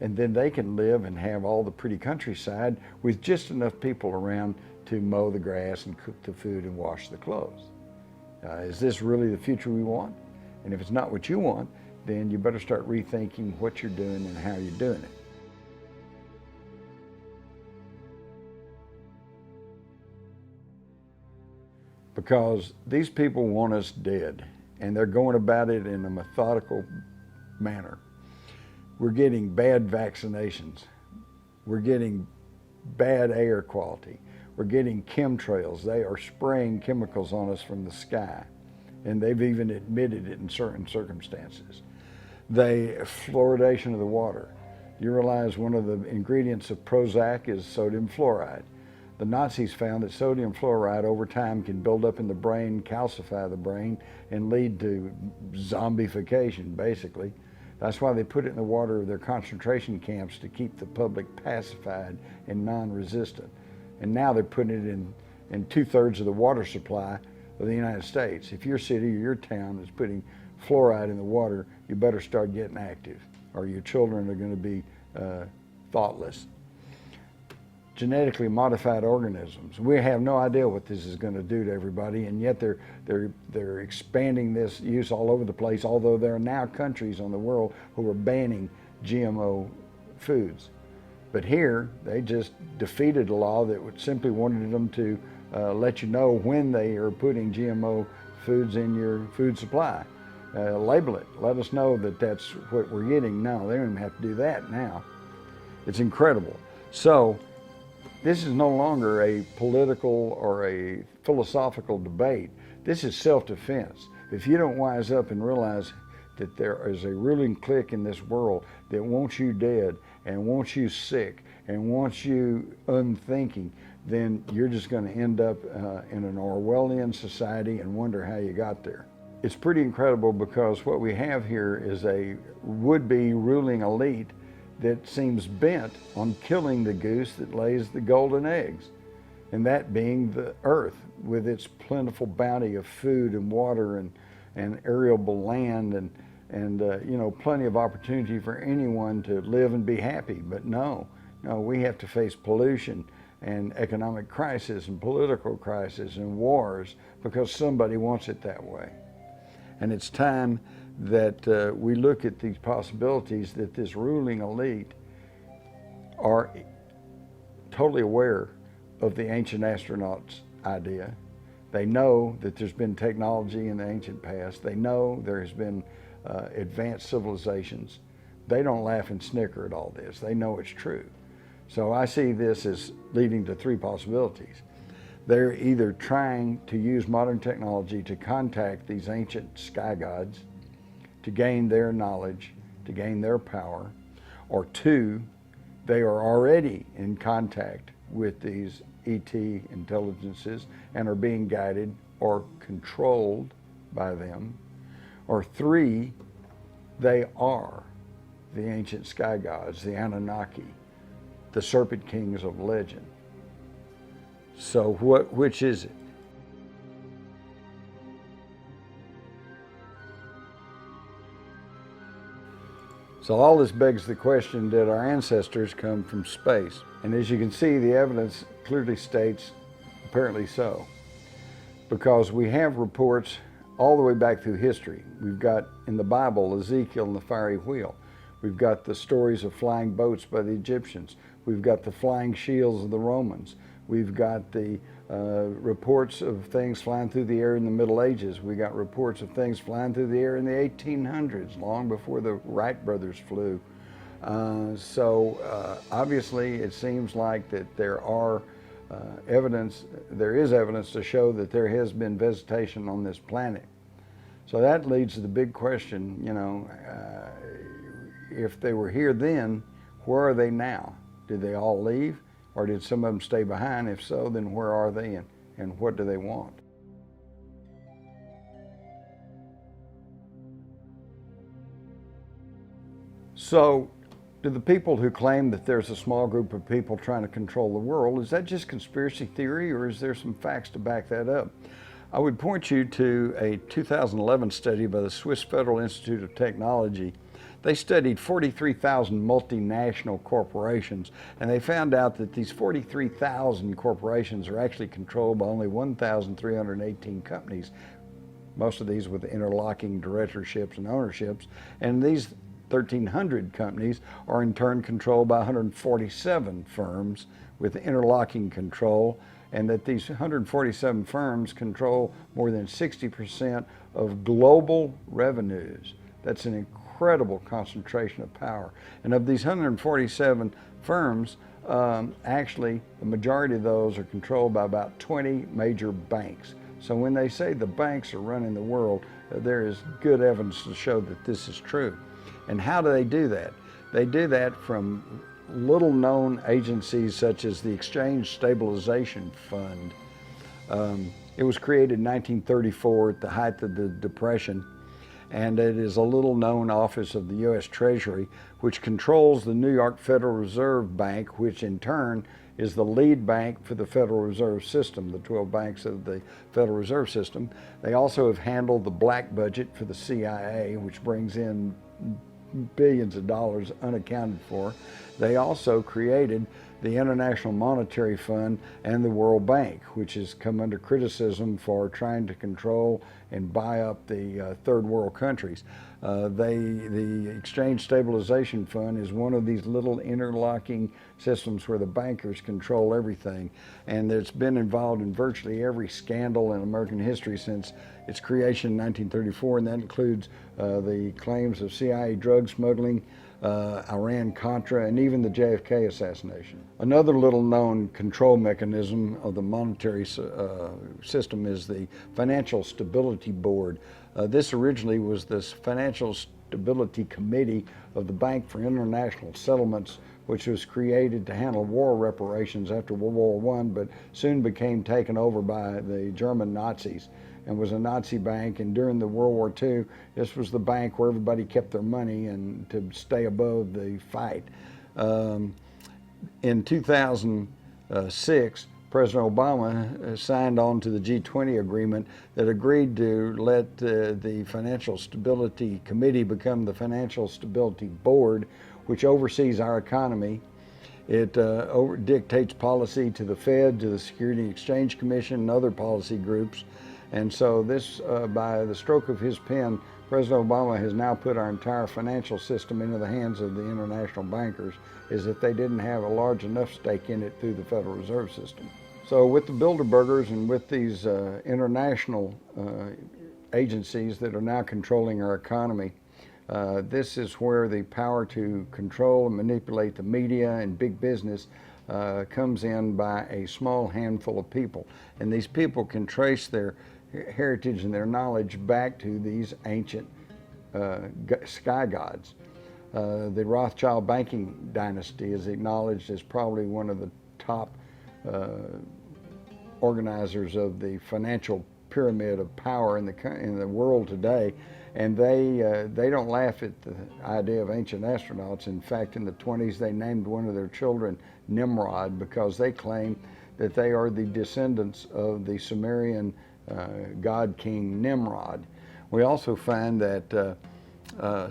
And then they can live and have all the pretty countryside with just enough people around to mow the grass and cook the food and wash the clothes. Is this really the future we want? And if it's not what you want, then you better start rethinking what you're doing and how you're doing it. Because these people want us dead, and they're going about it in a methodical manner. We're getting bad vaccinations. We're getting bad air quality. We're getting chemtrails. They are spraying chemicals on us from the sky, and they've even admitted it in certain circumstances. The fluoridation of the water. You realize one of the ingredients of Prozac is sodium fluoride. The Nazis found that sodium fluoride over time can build up in the brain, calcify the brain, and lead to zombification, basically. That's why they put it in the water of their concentration camps to keep the public pacified and non-resistant. And now they're putting it in 2/3 of the water supply of the United States. If your city or your town is putting fluoride in the water, you better start getting active, or your children are going to be thoughtless. Genetically modified organisms. We have no idea what this is going to do to everybody, and yet they're expanding this use all over the place, although there are now countries on the world who are banning GMO foods. But here, they just defeated a law that simply wanted them to let you know when they are putting GMO foods in your food supply. Label it. Let us know that that's what we're getting. No, they don't even have to do that now. It's incredible. So, this is no longer a political or a philosophical debate. This is self-defense. If you don't wise up and realize that there is a ruling clique in this world that wants you dead and wants you sick and wants you unthinking, then you're just going to end up in an Orwellian society and wonder how you got there. It's pretty incredible because what we have here is a would-be ruling elite that seems bent on killing the goose that lays the golden eggs, and that being the earth with its plentiful bounty of food and water and arable land and plenty of opportunity for anyone to live and be happy. But no, we have to face pollution and economic crisis and political crisis and wars because somebody wants it that way. And it's time that we look at these possibilities that this ruling elite are totally aware of the ancient astronauts idea. They know that there's been technology in the ancient past. They know there has been advanced civilizations. They don't laugh and snicker at all this. They know it's true. So I see this as leading to three possibilities. They're either trying to use modern technology to contact these ancient sky gods, to gain their knowledge, to gain their power, or two, they are already in contact with these ET intelligences and are being guided or controlled by them, or three, they are the ancient sky gods, the Anunnaki, the serpent kings of legend. So which is it? So all this begs the question, did our ancestors come from space? And as you can see, the evidence clearly states apparently so, because we have reports all the way back through history. We've got in the Bible Ezekiel and the fiery wheel. We've got the stories of flying boats by the Egyptians. We've got the flying shields of the Romans. We've got the reports of things flying through the air in the Middle Ages. We got reports of things flying through the air in the 1800s, long before the Wright brothers flew. Obviously it seems like that there is evidence to show that there has been visitation on this planet. So that leads to the big question, if they were here then, where are they now? Did they all leave? Or did some of them stay behind? If so, then where are they and what do they want? So, do the people who claim that there's a small group of people trying to control the world, is that just conspiracy theory, or is there some facts to back that up? I would point you to a 2011 study by the Swiss Federal Institute of Technology. They studied 43,000 multinational corporations, and they found out that these 43,000 corporations are actually controlled by only 1,318 companies, most of these with interlocking directorships and ownerships, and these 1,300 companies are in turn controlled by 147 firms with interlocking control, and that these 147 firms control more than 60% of global revenues. That's an incredible concentration of power. And of these 147 firms, actually the majority of those are controlled by about 20 major banks. So when they say the banks are running the world, there is good evidence to show that this is true. And how do they do that? They do that from little known agencies such as the Exchange Stabilization Fund. It was created in 1934 at the height of the Depression, and it is a little known office of the U.S. Treasury, which controls the New York Federal Reserve Bank, which in turn is the lead bank for the Federal Reserve System, the 12 banks of the Federal Reserve System. They also have handled the black budget for the CIA, which brings in billions of dollars unaccounted for. They also created the International Monetary Fund and the World Bank, which has come under criticism for trying to control and buy up the third world countries. The Exchange Stabilization Fund is one of these little interlocking systems where the bankers control everything, and it's been involved in virtually every scandal in American history since its creation in 1934, and that includes the claims of CIA drug smuggling, Iran-Contra, and even the JFK assassination. Another little known control mechanism of the monetary system is the Financial Stability Board. This originally was this Financial Stability Committee of the Bank for International Settlements, which was created to handle war reparations after World War I, but soon became taken over by the German Nazis and was a Nazi bank. And during the World War II, this was the bank where everybody kept their money and to stay above the fight. In 2006, President Obama signed on to the G20 agreement that agreed to let the Financial Stability Committee become the Financial Stability Board, which oversees our economy. It dictates policy to the Fed, to the Security and Exchange Commission, and other policy groups. And so this, by the stroke of his pen, President Obama has now put our entire financial system into the hands of the international bankers, as if they didn't have a large enough stake in it through the Federal Reserve System. So with the Bilderbergers and with these international agencies that are now controlling our economy, this is where the power to control and manipulate the media and big business comes in by a small handful of people. And these people can trace their heritage and their knowledge back to these ancient sky gods. The Rothschild banking dynasty is acknowledged as probably one of the top organizers of the financial pyramid of power in the world today. And they don't laugh at the idea of ancient astronauts. In fact, in the 20s, they named one of their children Nimrod because they claim that they are the descendants of the Sumerian god king Nimrod. We also find that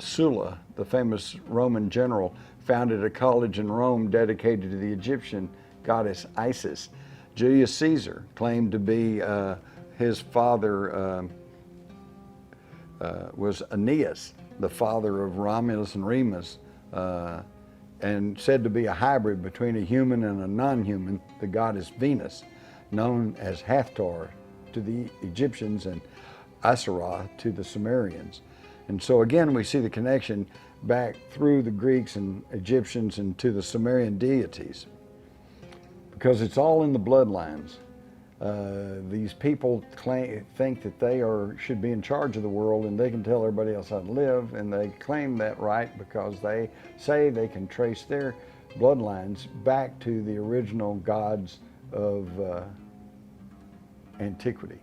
Sulla, the famous Roman general, founded a college in Rome dedicated to the Egyptian goddess Isis. Julius Caesar claimed to be his father was Aeneas, the father of Romulus and Remus, and said to be a hybrid between a human and a non-human, the goddess Venus, known as Hathor to the Egyptians and Asherah to the Sumerians. And so again, we see the connection back through the Greeks and Egyptians and to the Sumerian deities, because it's all in the bloodlines. These people think that they should be in charge of the world and they can tell everybody else how to live, and they claim that right because they say they can trace their bloodlines back to the original gods of antiquity.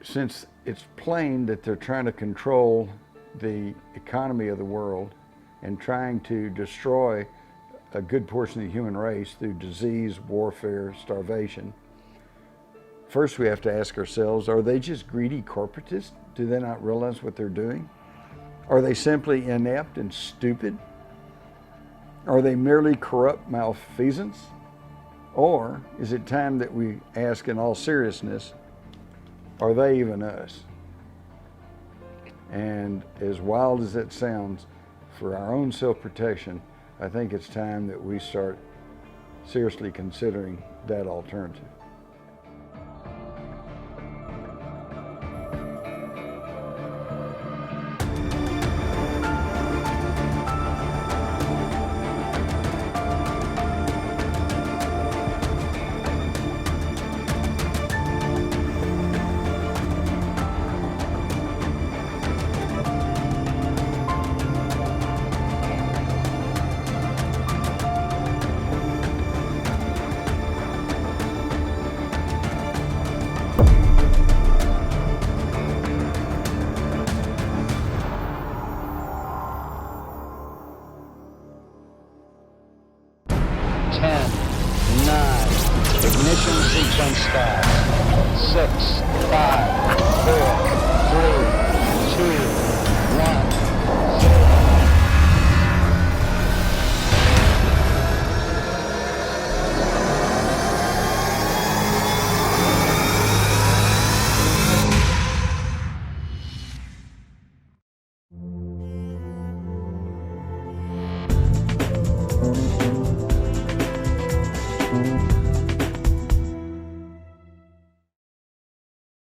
Since it's plain that they're trying to control the economy of the world and trying to destroy a good portion of the human race through disease, warfare, starvation, first we have to ask ourselves, are they just greedy corporatists? Do they not realize what they're doing? Are they simply inept and stupid? Are they merely corrupt malfeasance? Or is it time that we ask in all seriousness, are they even us? And as wild as that sounds, for our own self-protection, I think it's time that we start seriously considering that alternative. Ignition sequence start. 6, 5, 4, 3,